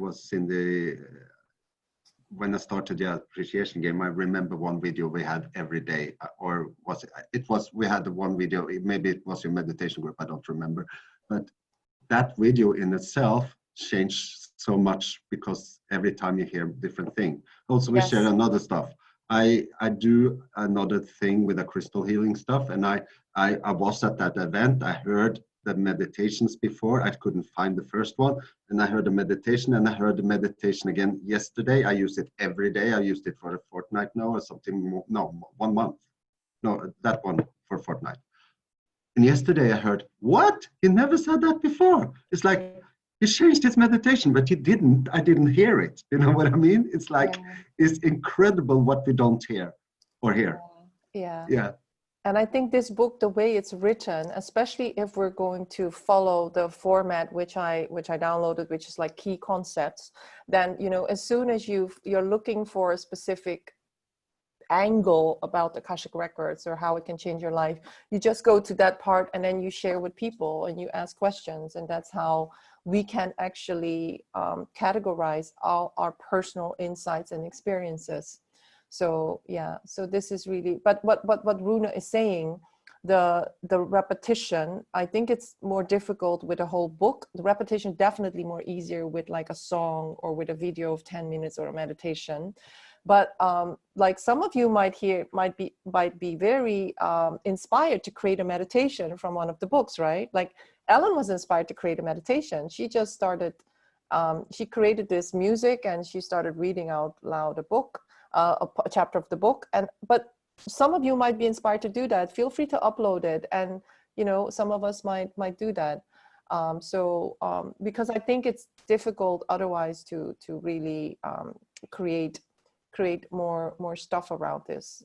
was in the, when I started the appreciation game, I remember one video we had every day, or we had one video, maybe it was your meditation group, I don't remember. But that video in itself changed so much, because every time you hear different thing. Also, we share another stuff. I do another thing with the crystal healing stuff, and I was at that event. I heard the meditations before. I couldn't find the first one, and I heard the meditation, and I heard the meditation again yesterday. I use it every day. I used it for a fortnight now, or something more, no, 1 month. No, that one for a fortnight. And yesterday I heard, what? He never said that before. It's like, he changed his meditation, but he didn't. I didn't hear it. You know what I mean? It's like, it's incredible what we don't hear or hear. Yeah. And I think this book, the way it's written, especially if we're going to follow the format which I downloaded, which is like key concepts, then, you know, as soon as you're looking for a specific angle about the Akashic Records or how it can change your life, you just go to that part and then you share with people and you ask questions, and that's how we can actually categorize all our personal insights and experiences. So yeah, so this is really, but what Runa is saying, the repetition, I think it's more difficult with a whole book. The repetition definitely more easier with like a song or with a video of 10 minutes or a meditation. But like some of you might be very inspired to create a meditation from one of the books, right? Like Ellen was inspired to create a meditation. She just started, she created this music and she started reading out loud a book, a chapter of the book. But some of you might be inspired to do that. Feel free to upload it. And, you know, some of us might do that. Because I think it's difficult otherwise to really create more stuff around this.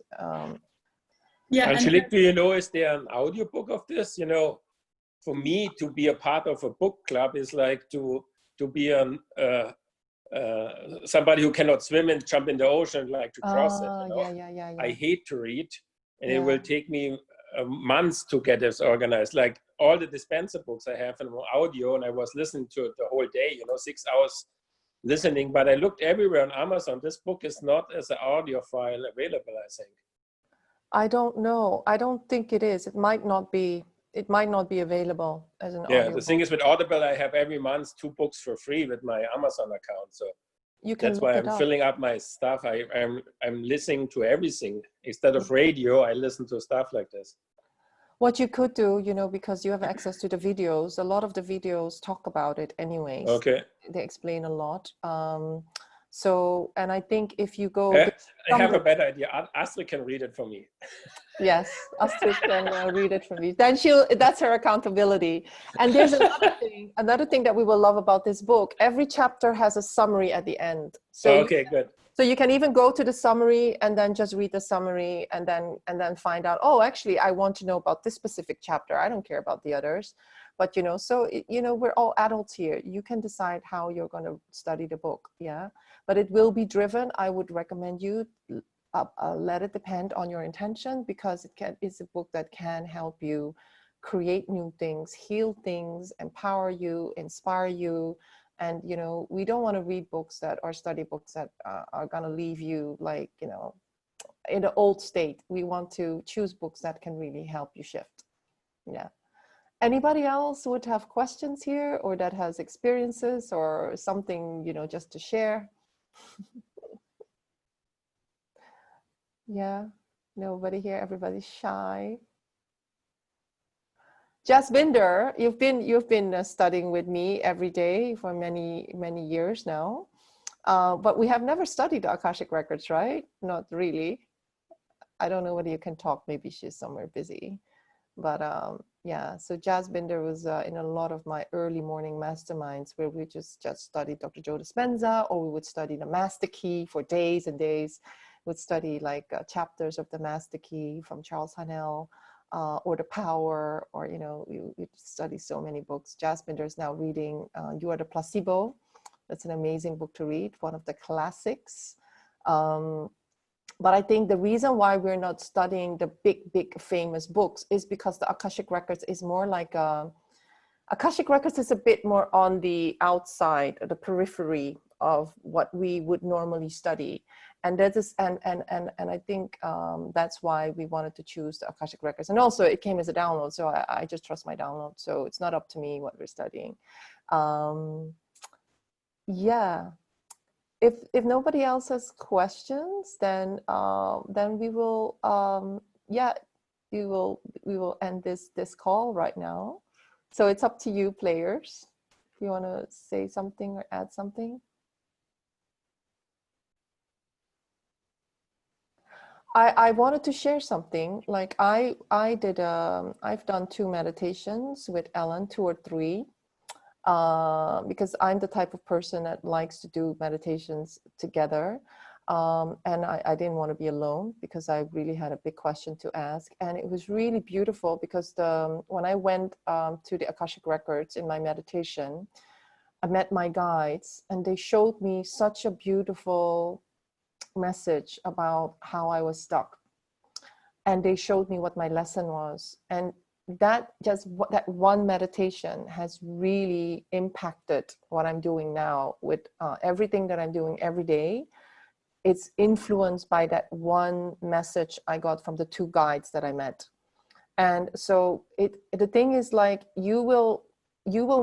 Angelique, do you know, is there an audiobook of this? You know, for me to be a part of a book club is like to be somebody who cannot swim and jump in the ocean, like to cross it. You know? Yeah. I hate to read, and it will take me months to get this organized. Like all the dispenser books I have in audio, and I was listening to it the whole day, you know, 6 hours listening, but I looked everywhere on Amazon. This book is not as an audio file available, I think. I don't know. I don't think it is. It might not be available as an audio. The thing is, with Audible, I have every month 2 books for free with my Amazon account. So that's why I'm filling up my stuff. I'm listening to everything. Instead of radio, I listen to stuff like this. What you could do, you know, because you have access to the videos, a lot of the videos talk about it anyways. Okay. They explain a lot. So, and I think if you go... I have a better idea. Astrid can read it for me. Yes, Astrid can read it from you. Then that's her accountability. And there's another thing that we will love about this book. Every chapter has a summary at the end. So okay, good. So you can even go to the summary and then just read the summary and then find out, oh, actually, I want to know about this specific chapter. I don't care about the others. But, you know, so, you know, we're all adults here. You can decide how you're going to study the book. Yeah. But it will be driven. I would recommend you let it depend on your intention, because it's a book that can help you create new things, heal things, empower you, inspire you. And, you know, we don't want to read books that are study books that are going to leave you like, you know, in the old state. We want to choose books that can really help you shift. Yeah. Anybody else would have questions here, or that has experiences or something, you know, just to share? Yeah, nobody here, everybody's shy. Jasvinder, you've been studying with me every day for many years now, but we have never studied the Akashic Records, right? Not really. I don't know whether you can talk. Maybe she's somewhere busy, but yeah. So Jasvinder was in a lot of my early morning masterminds where we just studied Dr. Joe Dispenza, or we would study the Master Key for days and days. Would study like chapters of the Master Key from Charles Hanel. Or The Power, or, you know, you study so many books. Jasvinder is now reading You Are the Placebo. That's an amazing book to read, one of the classics. But I think the reason why we're not studying the big famous books is because the Akashic Records is more like Akashic Records is a bit more on the outside, the periphery of what we would normally study. And that is, and I think that's why we wanted to choose the Akashic Records. And also it came as a download, so I just trust my download. So it's not up to me what we're studying. Yeah. If nobody else has questions, then we will yeah, we will end this call right now. So it's up to you, players. If you want to say something or add something. I wanted to share something. Like I've done 2 meditations with Ellen, 2 or 3, because I'm the type of person that likes to do meditations together. And I didn't want to be alone, because I really had a big question to ask. And it was really beautiful because when I went to the Akashic Records in my meditation, I met my guides, and they showed me such a beautiful message about how I was stuck, and they showed me what my lesson was. And that one meditation has really impacted what I'm doing now with everything that I'm doing every day. It's influenced by that one message I got from the 2 guides that I met. And so the thing is, like, you will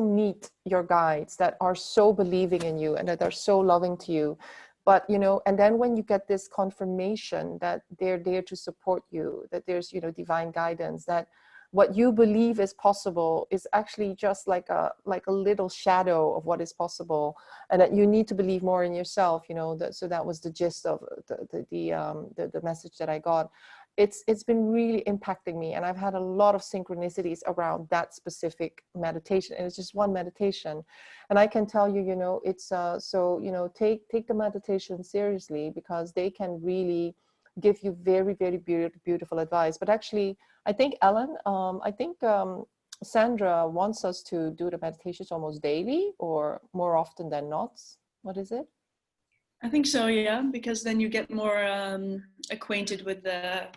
meet your guides that are so believing in you and that are so loving to you. But, you know, and then when you get this confirmation that they're there to support you, that there's, you know, divine guidance, that what you believe is possible is actually just like a little shadow of what is possible, and that you need to believe more in yourself, you know. So that was the gist of the message that I got. It's been really impacting me, and I've had a lot of synchronicities around that specific meditation, and it's just one meditation. And I can tell you, you know, it's so, you know, take the meditation seriously, because they can really give you very beautiful advice. But actually, I think Ellen, Sandra wants us to do the meditations almost daily, or more often than not. What is it? I think so, yeah, because then you get more acquainted with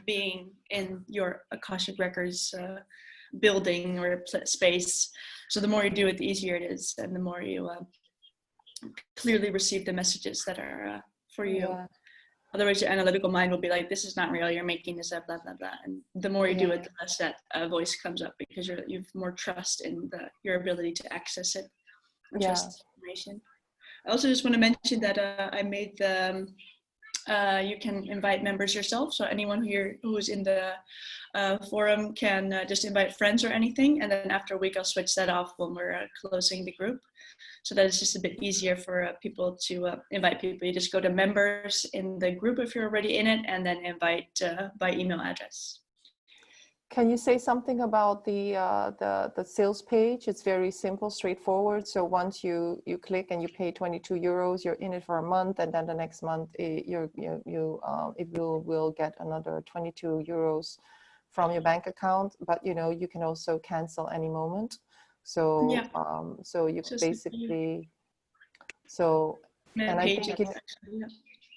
being in your Akashic Records building or space. So the more you do it, the easier it is, and the more you clearly receive the messages that are for you. Yeah. Otherwise, your analytical mind will be like, "This is not real. You're making this up, blah blah blah." And the more you do it, the less that voice comes up, because you've more trust in your ability to access it, or trust information. I also just want to mention that I made you can invite members yourself. So anyone here who is in the forum can just invite friends or anything. And then after a week, I'll switch that off when we're closing the group. So that is just a bit easier for people to invite people. You just go to members in the group if you're already in it, and then invite by email address. Can you say something about the sales page? It's very simple, straightforward. So once you click and you pay 22 euros, you're in it for a month, and then the next month it will get another 22 euros from your bank account. But you know, you can also cancel any moment. So so you basically and I think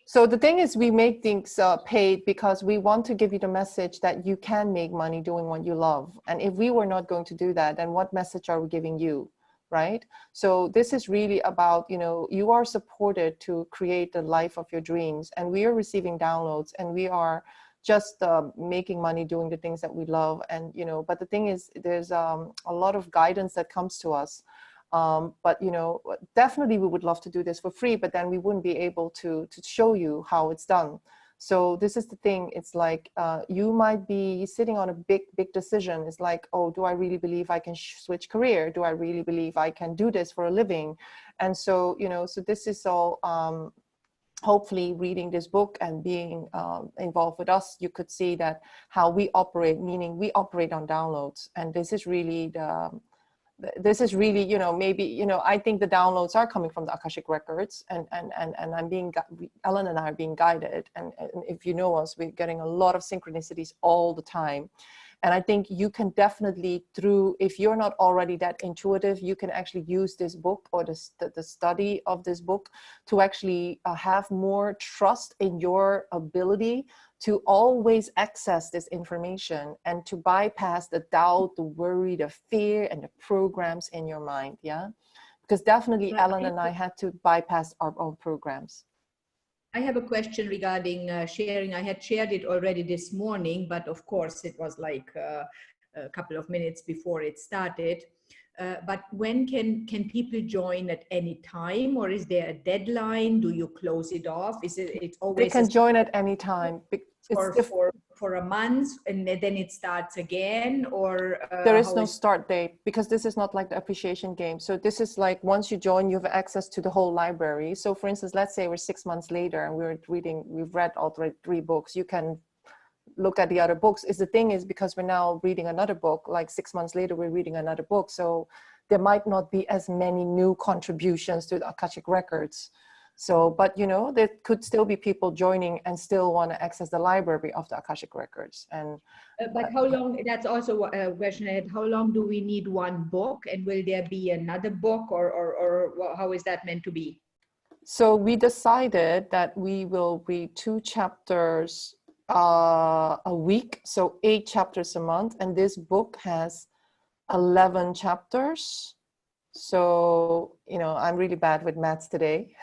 So the thing is, we make things paid because we want to give you the message that you can make money doing what you love. And if we were not going to do that, then what message are we giving you, right? So this is really about, you know, you are supported to create the life of your dreams, and we are receiving downloads, and we are just making money doing the things that we love. And, you know, but the thing is, there's a lot of guidance that comes to us. But, you know, definitely we would love to do this for free, but then we wouldn't be able to show you how it's done. So this is the thing. It's like you might be sitting on a big decision. It's like, oh, do I really believe I can switch career? Do I really believe I can do this for a living? And so, you know, so this is all, hopefully reading this book and being involved with us, you could see that how we operate, meaning we operate on downloads. And this is really you know, maybe, you know, I think the downloads are coming from the Akashic Records, and I'm being, Ellen and I are being guided. And if you know us, we're getting a lot of synchronicities all the time. And I think you can definitely, through, if you're not already that intuitive, you can actually use this book or the study of this book to actually have more trust in your ability to always access this information and to bypass the doubt, the worry, the fear, and the programs in your mind. Yeah, because definitely Ellen and I had to bypass our own programs. I have a question regarding sharing. I had shared it already this morning, but of course it was like a couple of minutes before it started. But when can people join at any time, or is there a deadline? Do you close it off? Is it always? They can join at any time. For a month, and then it starts again, or there is no start date, because this is not like the appreciation game. So this is like, once you join, you have access to the whole library. So for instance, let's say we're 6 months later and we've read all 3 books. You can look at the other books. The thing is, because we're now reading another book, like 6 months later, we're reading another book. So there might not be as many new contributions to the Akashic Records. So, but you know, there could still be people joining and still want to access the library of the Akashic Records. And but how long? That's also a question I had. How long do we need one book, and will there be another book, or how is that meant to be? So we decided that we will read 2 chapters a week, so 8 chapters a month, and this book has 11 chapters. So, you know, I'm really bad with maths today.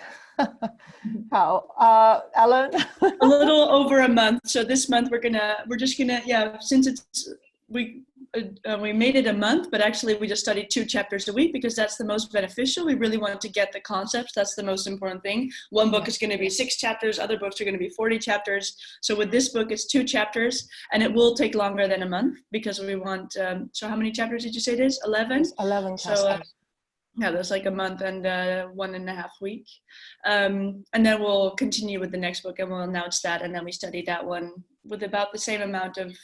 How, Ellen? A little over a month. So this month we're just gonna, yeah, since it's, we made it a month, but actually we just studied 2 chapters a week because that's the most beneficial. We really want to get the concepts. That's the most important thing. One book is going to be 6 chapters. Other books are going to be 40 chapters. So with this book, it's 2 chapters, and it will take longer than a month because we want, so how many chapters did you say it is? 11? 11 chapters. So, yeah, that's like a month and 1.5 weeks. And then we'll continue with the next book and we'll announce that. And then we study that one with about the same amount of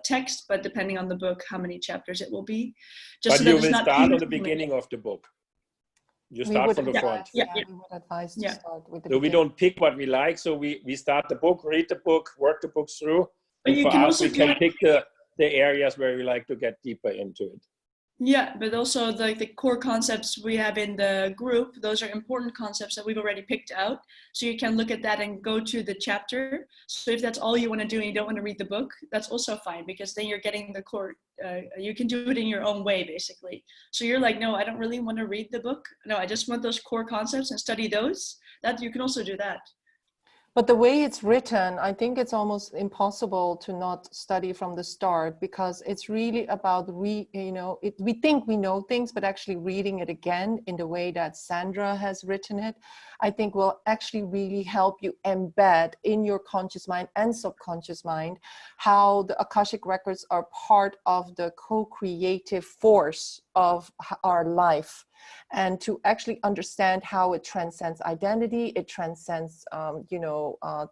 text, but depending on the book, how many chapters it will be. Just but so you will start on the beginning of the book. You start from the front. Yeah, we would advise to start with the beginning. We don't pick what we like. So we start the book, read the book, work the book through. And for us, we can pick the areas where we like to get deeper into it. Yeah, but also the core concepts we have in the group, those are important concepts that we've already picked out. So you can look at that and go to the chapter. So if that's all you want to do and you don't want to read the book, that's also fine, because then you're getting the core, you can do it in your own way, basically. So you're like, no, I don't really want to read the book. No, I just want those core concepts and study those. That you can also do that. But the way it's written, I think it's almost impossible to not study from the start, because it's really about, we think we know things, but actually reading it again in the way that Sandra has written it, I think will actually really help you embed in your conscious mind and subconscious mind how the Akashic Records are part of the co-creative force of our life, and to actually understand how it transcends identity, it transcends,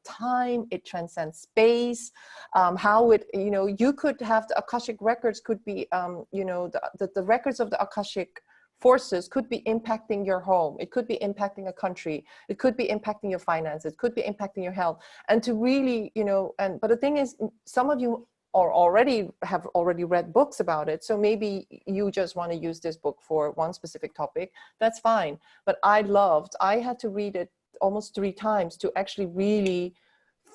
time, it transcends space, how it, you could have the Akashic Records could be, the records of the Akashic forces could be impacting your home. It could be impacting a country. It could be impacting your finances. It could be impacting your health. And to really, but the thing is, some of you have already read books about it. So maybe you just want to use this book for one specific topic. That's fine. But I had to read it almost 3 times to actually really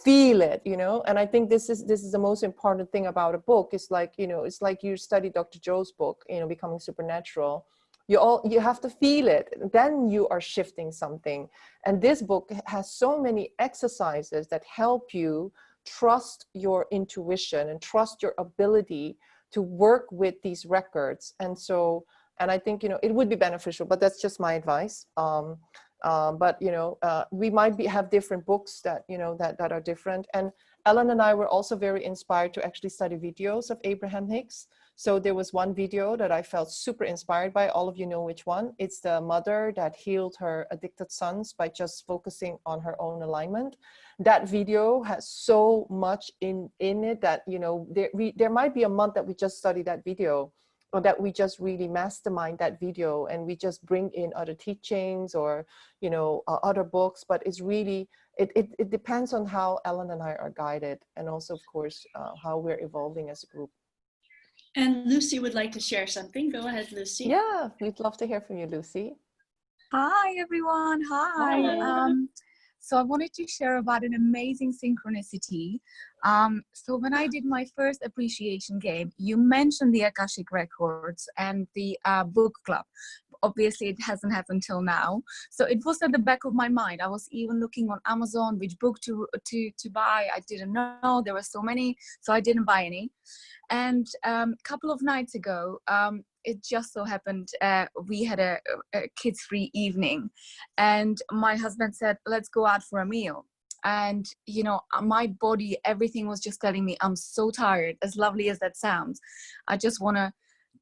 feel it, you know. And I think this is the most important thing about a book. It's like, you know, it's like you study Dr. Joe's book, you know, Becoming Supernatural. You have to feel it, then you are shifting something. And this book has so many exercises that help you trust your intuition and trust your ability to work with these records. And so, and I think, you know, it would be beneficial, but that's just my advice. But, you know, we might have different books that, you know, that are different. And Ellen and I were also very inspired to actually study videos of Abraham Hicks. So there was one video that I felt super inspired by. All of you know which one. It's the mother that healed her addicted sons by just focusing on her own alignment. That video has so much in it that, you know, there might be a month that we just study that video, or that we just really mastermind that video and we just bring in other teachings or, you know, other books. But it's really, it depends on how Ellen and I are guided, and also, of course, how we're evolving as a group. And Lucy would like to share something. Go ahead, Lucy. Yeah, we'd love to hear from you, Lucy. Hi, everyone. Hi. Hi. So I wanted to share about an amazing synchronicity. So when I did my first appreciation game, you mentioned the Akashic Records and the book club. Obviously, it hasn't happened till now. So it was at the back of my mind. I was even looking on Amazon which book to buy. I didn't know. There were so many, so I didn't buy any. And a couple of nights ago, it just so happened we had a kids-free evening, and my husband said, let's go out for a meal. And, you know, my body, everything was just telling me, I'm so tired, as lovely as that sounds. I just want to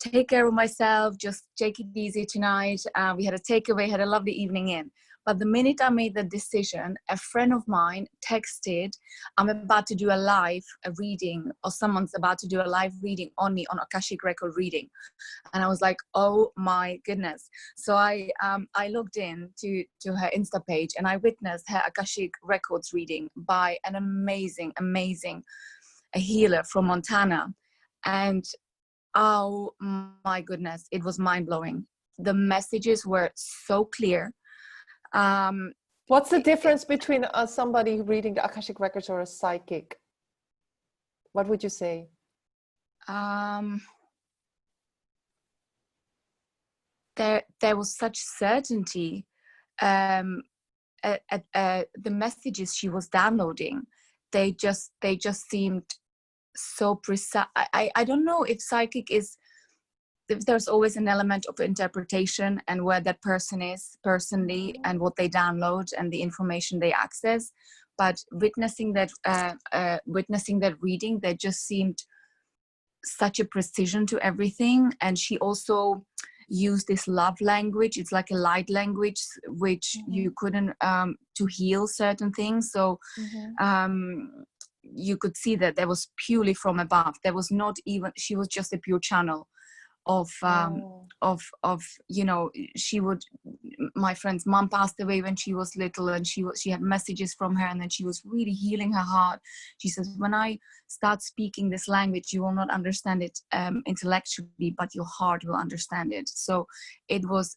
take care of myself, just take it easy tonight. We had a takeaway, had a lovely evening in. But the minute I made the decision, a friend of mine texted, I'm about to do a live reading, or someone's about to do a live reading on me on Akashic Record reading. And I was like, oh my goodness. So I logged in to her Insta page, and I witnessed her Akashic Records reading by an amazing a healer from Montana. And oh my goodness, it was mind-blowing. The messages were so clear. What's the difference between somebody reading the Akashic Records or a psychic? What would you say? There was such certainty at the messages she was downloading. They just seemed so precise. I don't know if psychic is, there's always an element of interpretation and where that person is personally and what they download and the information they access. But witnessing that reading, there just seemed such a precision to everything. And she also used this love language. It's like a light language, which you couldn't to heal certain things. So you could see that there was purely from above. There was not even, she was just a pure channel of you know, she would, my friend's mom passed away when she was little, and she had messages from her, and then she was really healing her heart. She says, when I start speaking this language, you will not understand it intellectually, but your heart will understand it. So it was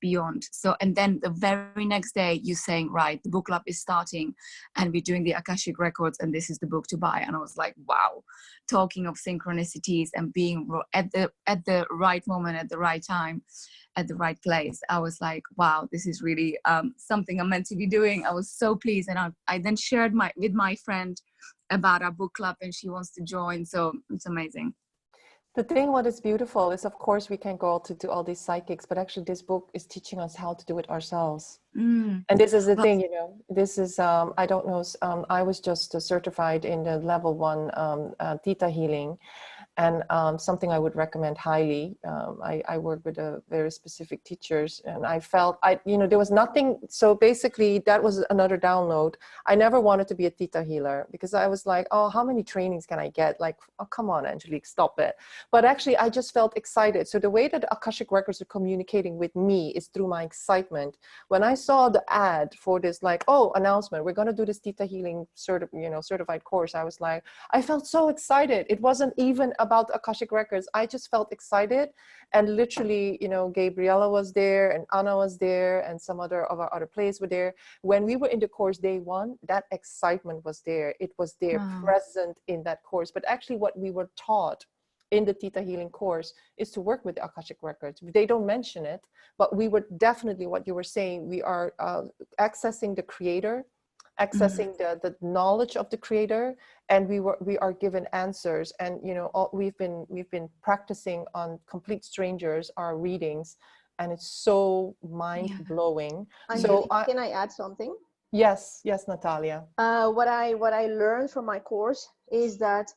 beyond. So, and then the very next day you saying, right, the book club is starting and we're doing the Akashic Records and this is the book to buy. And I was like, wow, talking of synchronicities and being at the right moment, at the right time, at the right place. I was like, wow, this is really something I'm meant to be doing. I was so pleased. And I then shared with my friend about our book club, and she wants to join. So it's amazing. The thing what is beautiful is, of course, we can go to do all these psychics, but actually this book is teaching us how to do it ourselves. And this is the thing, you know, this is, I don't know, I was just certified in the level 1 Theta healing, and something I would recommend highly. I work with very specific teachers, and I felt, you know, there was nothing. So basically that was another download. I never wanted to be a Theta healer because I was like, oh, how many trainings can I get? Like, oh, come on, Angelique, stop it. But actually I just felt excited. So the way that Akashic Records are communicating with me is through my excitement. When I saw the ad for this, like, oh, announcement, we're going to do this Theta healing certified course, I was like, I felt so excited. It wasn't even about about Akashic Records, I just felt excited, and literally, you know, Gabriella was there and Anna was there and some other of our other players were there. When we were in the course day one, that excitement was there. It was there, present in that course. But actually what we were taught in the Theta Healing course is to work with the Akashic Records. They don't mention it, but we were definitely, what you were saying, we are accessing the creator, accessing the knowledge of the creator, and we are given answers. And you know, we've been practicing on complete strangers, our readings, and it's so mind-blowing. So can I add something? Yes, Natalia. What I learned from my course is that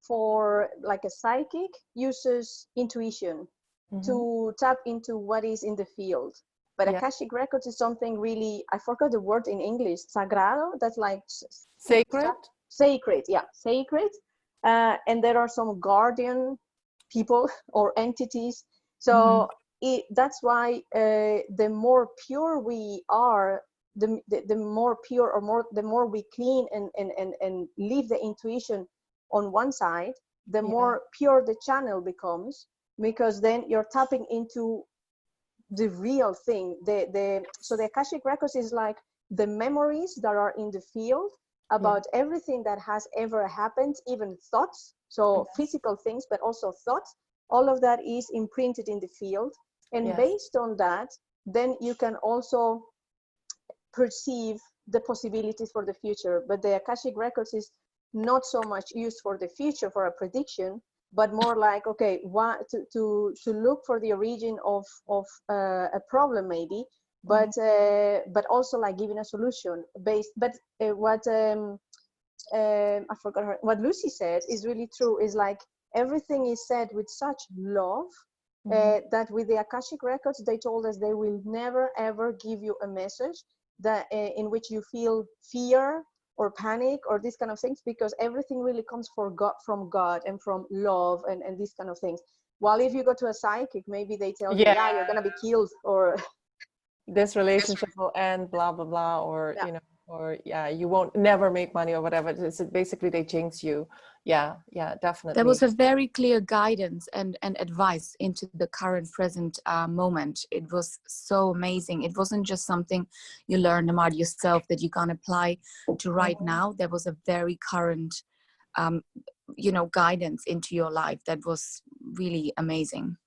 for like a psychic uses intuition to tap into what is in the field. But Akashic Records is something really, I forgot the word in English, sagrado, that's like sacred. Sacred, yeah, sacred. And there are some guardian people or entities. So that's why the more pure we are, the more pure or the more we clean and leave the intuition on one side, the more pure the channel becomes, because then you're tapping into the real thing. So the Akashic Records is like the memories that are in the field about everything that has ever happened, even thoughts, so physical things, but also thoughts. All of that is imprinted in the field, and based on that, then you can also perceive the possibilities for the future. But the Akashic Records is not so much used for the future, for a prediction, but more like, okay, to look for the origin of a problem maybe, but also like giving a solution based. But what I forgot what Lucy said is really true, is like everything is said with such love that with the Akashic Records, they told us they will never ever give you a message that in which you feel fear or panic or these kind of things, because everything really comes from God and from love and these kind of things. While if you go to a psychic, maybe they tell you, yeah, you're gonna be killed, or this relationship will end, blah blah blah, or you know, or you won't never make money or whatever. It's basically they jinx you. Yeah, definitely. There was a very clear guidance and advice into the current present moment. It was so amazing. It wasn't just something you learned about yourself that you can apply to right now. There was a very current you know, guidance into your life that was really amazing.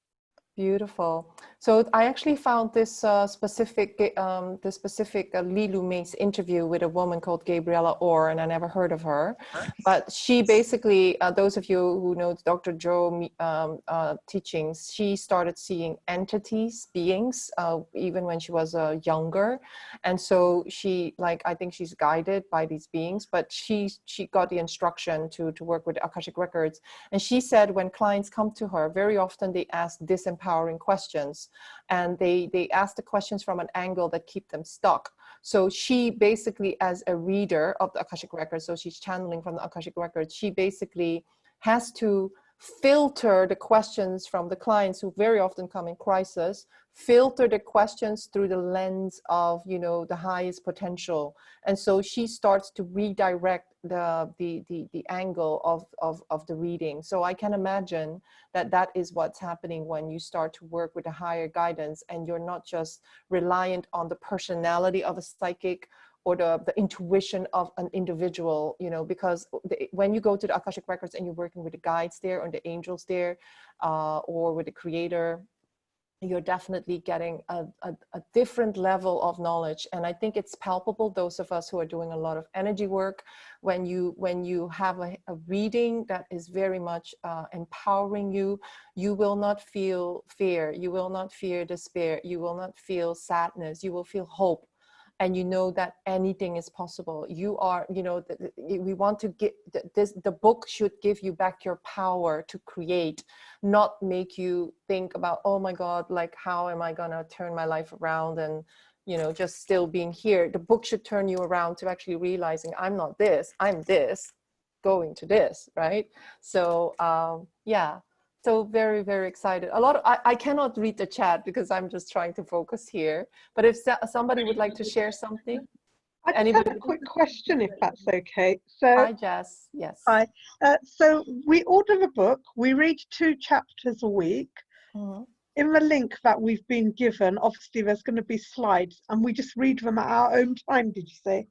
Beautiful. So I actually found this specific Lilu Mace interview with a woman called Gabriella Orr, and I never heard of her. But she basically, those of you who know Dr. Joe teachings, she started seeing entities, beings, even when she was younger. And so she, like, I think she's guided by these beings, but she got the instruction to work with Akashic Records. And she said when clients come to her, very often they ask disempowering questions, and they ask the questions from an angle that keep them stuck. So she basically, as a reader of the Akashic Records, so she's channeling from the Akashic Records, she basically has to filter the questions from the clients who very often come in crisis, filter the questions through the lens of, you know, the highest potential. And so she starts to redirect the angle of the reading. So I can imagine that is what's happening when you start to work with a higher guidance, and you're not just reliant on the personality of a psychic or the intuition of an individual, you know, because when you go to the Akashic Records and you're working with the guides there or the angels there, or with the creator, you're definitely getting a different level of knowledge. And I think it's palpable, those of us who are doing a lot of energy work, when you have a reading that is very much empowering you, you will not feel fear, you will not fear despair, you will not feel sadness, you will feel hope. And you know that anything is possible. You are, you know, we want to get this, the book should give you back your power to create, not make you think about, oh my God, like, how am I gonna turn my life around and, you know, just still being here. The book should turn you around to actually realizing I'm not this, I'm this, going to this, right? So yeah. So very, very excited. I cannot read the chat because I'm just trying to focus here. But if somebody would like to share something. I just have a quick question, if that's okay. So, hi, Jess. Yes. hi. So we order the book. We read 2 chapters a week. Mm-hmm. In the link that we've been given, obviously there's going to be slides, and we just read them at our own time. Did you say?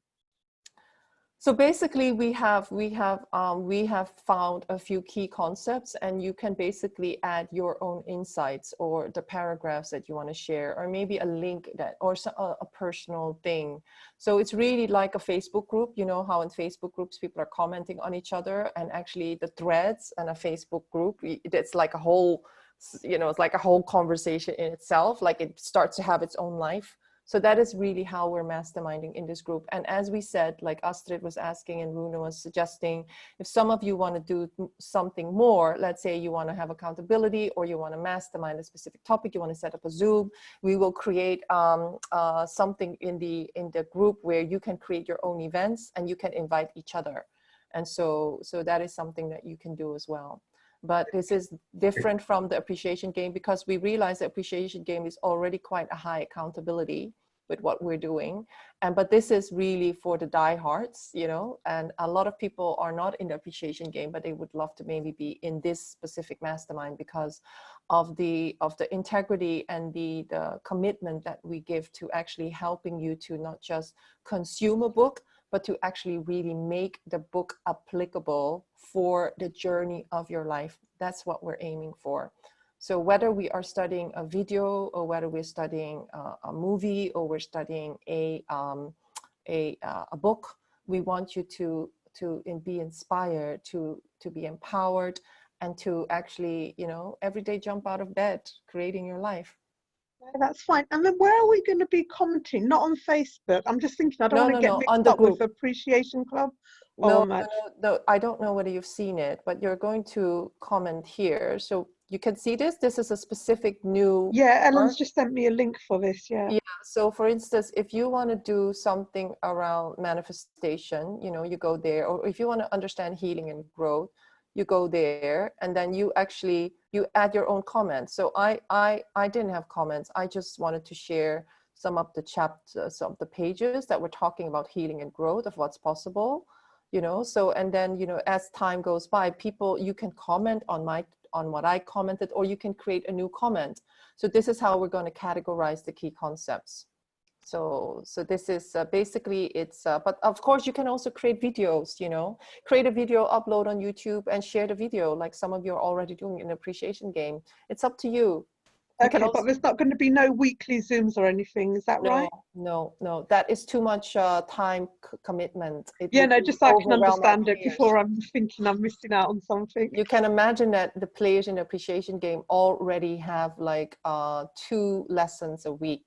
So basically, we have found a few key concepts, and you can basically add your own insights or the paragraphs that you want to share, or maybe a link that, or a personal thing. So it's really like a Facebook group. You know how in Facebook groups people are commenting on each other, and actually the threads and a Facebook group, it's like a whole, you know, it's like a whole conversation in itself. Like it starts to have its own life. So that is really how we're masterminding in this group. And as we said, like Astrid was asking and Runa was suggesting, if some of you want to do something more, let's say you want to have accountability, or you want to mastermind a specific topic, you want to set up a Zoom, we will create something in the group where you can create your own events and you can invite each other. And so that is something that you can do as well. But this is different from the appreciation game, because we realize the appreciation game is already quite a high accountability with what we're doing. But this is really for the diehards, you know, and a lot of people are not in the appreciation game, but they would love to maybe be in this specific mastermind because of the integrity and the commitment that we give to actually helping you to not just consume a book, but to actually really make the book applicable for the journey of your life. That's what we're aiming for. So whether we are studying a video, or whether we're studying a movie, or we're studying a book, we want you to be inspired, to be empowered, and to actually, you know, every day jump out of bed, creating your life. That's fine. And then where are we going to be commenting? Not on Facebook. I'm just thinking I don't want to get mixed up with Appreciation Club. No, I don't know whether you've seen it, but you're going to comment here. So you can see this. This is a specific new. Yeah, Ellen's just sent me a link for this. Yeah. Yeah. So for instance, if you want to do something around manifestation, you know, you go there. Or if you want to understand healing and growth, you go there, and then you add your own comments. So I didn't have comments. I just wanted to share some of the chapters, some of the pages that were talking about healing and growth, of what's possible, you know. So, and then, you know, as time goes by, you can comment on what I commented, or you can create a new comment. So this is how we're going to categorize the key concepts. So this is basically it's, but of course you can also create videos, you know, create a video, upload on YouTube and share the video like some of you are already doing in Appreciation Game. It's up to you. Okay, but there's not going to be no weekly Zooms or anything, is that right? No, that is too much time commitment. Yeah, no, just so I can understand it before I'm thinking I'm missing out on something. You can imagine that the players in the Appreciation Game already have like 2 lessons a week.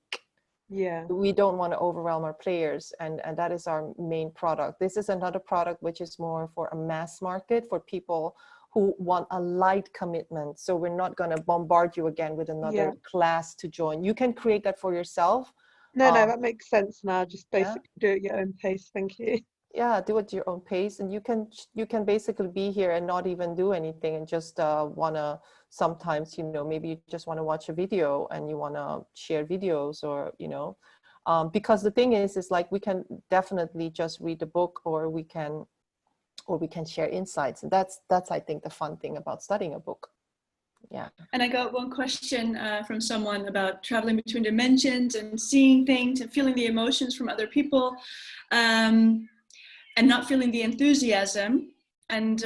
Yeah, we don't want to overwhelm our players, and that is our main product. This is another product which is more for a mass market, for people who want a light commitment. So we're not going to bombard you again with another class to join. You can create that for yourself. No, that makes sense now. Just basically do it at your own pace. Thank you. Yeah, do it at your own pace, and you can basically be here and not even do anything, and just wanna, sometimes, you know, maybe you just want to watch a video and you want to share videos, or, you know, because the thing is like we can definitely just read the book, or we can share insights, and that's I think the fun thing about studying a book. Yeah. And I got one question from someone about traveling between dimensions and seeing things and feeling the emotions from other people. And not feeling the enthusiasm. And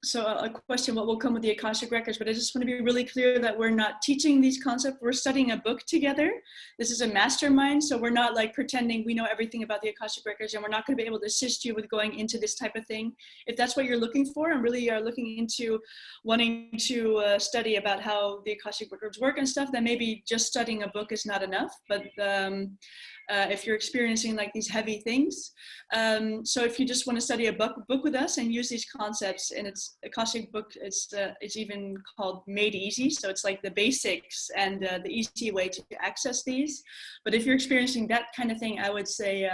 so a question, what will come with the Akashic Records, but I just want to be really clear that we're not teaching these concepts. We're studying a book together. This is a mastermind, so we're not like pretending we know everything about the Akashic Records, and we're not going to be able to assist you with going into this type of thing. If that's what you're looking for and really are looking into wanting to study about how the Akashic Records work and stuff, then maybe just studying a book is not enough. But if you're experiencing like these heavy things, so if you just want to study a book with us and use these concepts, and it's Akashic book, it's even called Made Easy, so it's like the basics and the easy way to access these. But if you're experiencing that kind of thing, I would say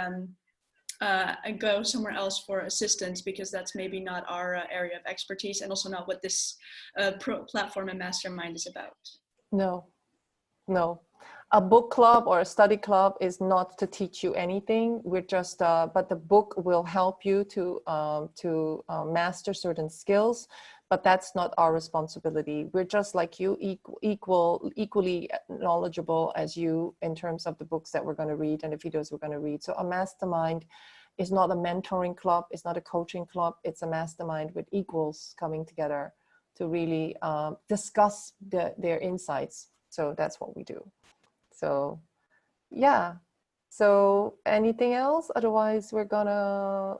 go somewhere else for assistance, because that's maybe not our area of expertise, and also not what this platform and mastermind is about. No. a book club or a study club is not to teach you anything. We're just, but the book will help you to master certain skills, but that's not our responsibility. We're just like you, equally knowledgeable as you in terms of the books that we're going to read and the videos we're going to read. So a mastermind is not a mentoring club, it's not a coaching club, it's a mastermind with equals coming together to really discuss their insights. So that's what we do. So yeah, so anything else? Otherwise we're going to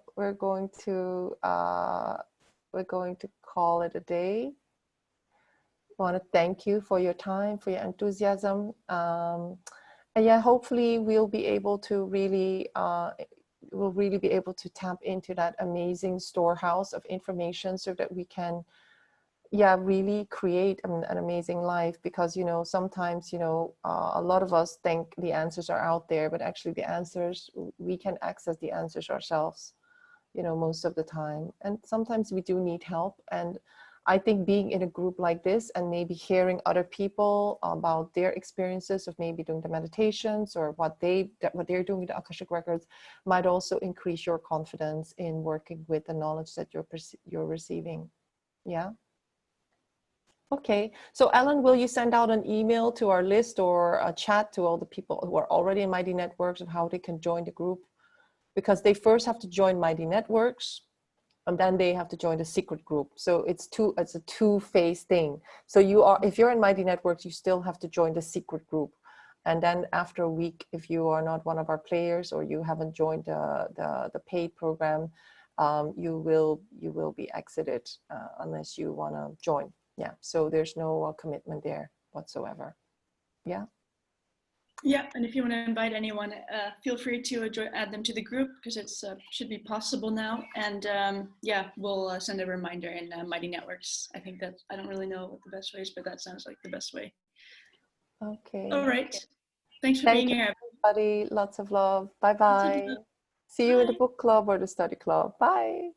call it a day. I want to thank you for your time, for your enthusiasm, and yeah, hopefully we'll be able to really be able to tap into that amazing storehouse of information so that we can really create an amazing life. Because sometimes a lot of us think the answers are out there, but actually the answers, we can access the answers ourselves most of the time, and sometimes we do need help. And I think being in a group like this and maybe hearing other people about their experiences of maybe doing the meditations or what they're doing with the Akashic Records might also increase your confidence in working with the knowledge that you're receiving. Yeah. Okay, so Ellen, will you send out an email to our list or a chat to all the people who are already in Mighty Networks of how they can join the group? Because they first have to join Mighty Networks, and then they have to join the secret group. So it's a two-phase thing. So if you're in Mighty Networks, you still have to join the secret group. And then after a week, if you are not one of our players or you haven't joined the paid program, you will be exited unless you want to join. Yeah, so there's no commitment there whatsoever. Yeah. Yeah, and if you want to invite anyone, feel free to add them to the group, because it should be possible now. And yeah, we'll send a reminder in Mighty Networks. I think that, I don't really know what the best way is, but that sounds like the best way. Okay. All right. Thanks for being here. Everybody. Lots of love. Bye-bye. See you in the book club or the study club. Bye.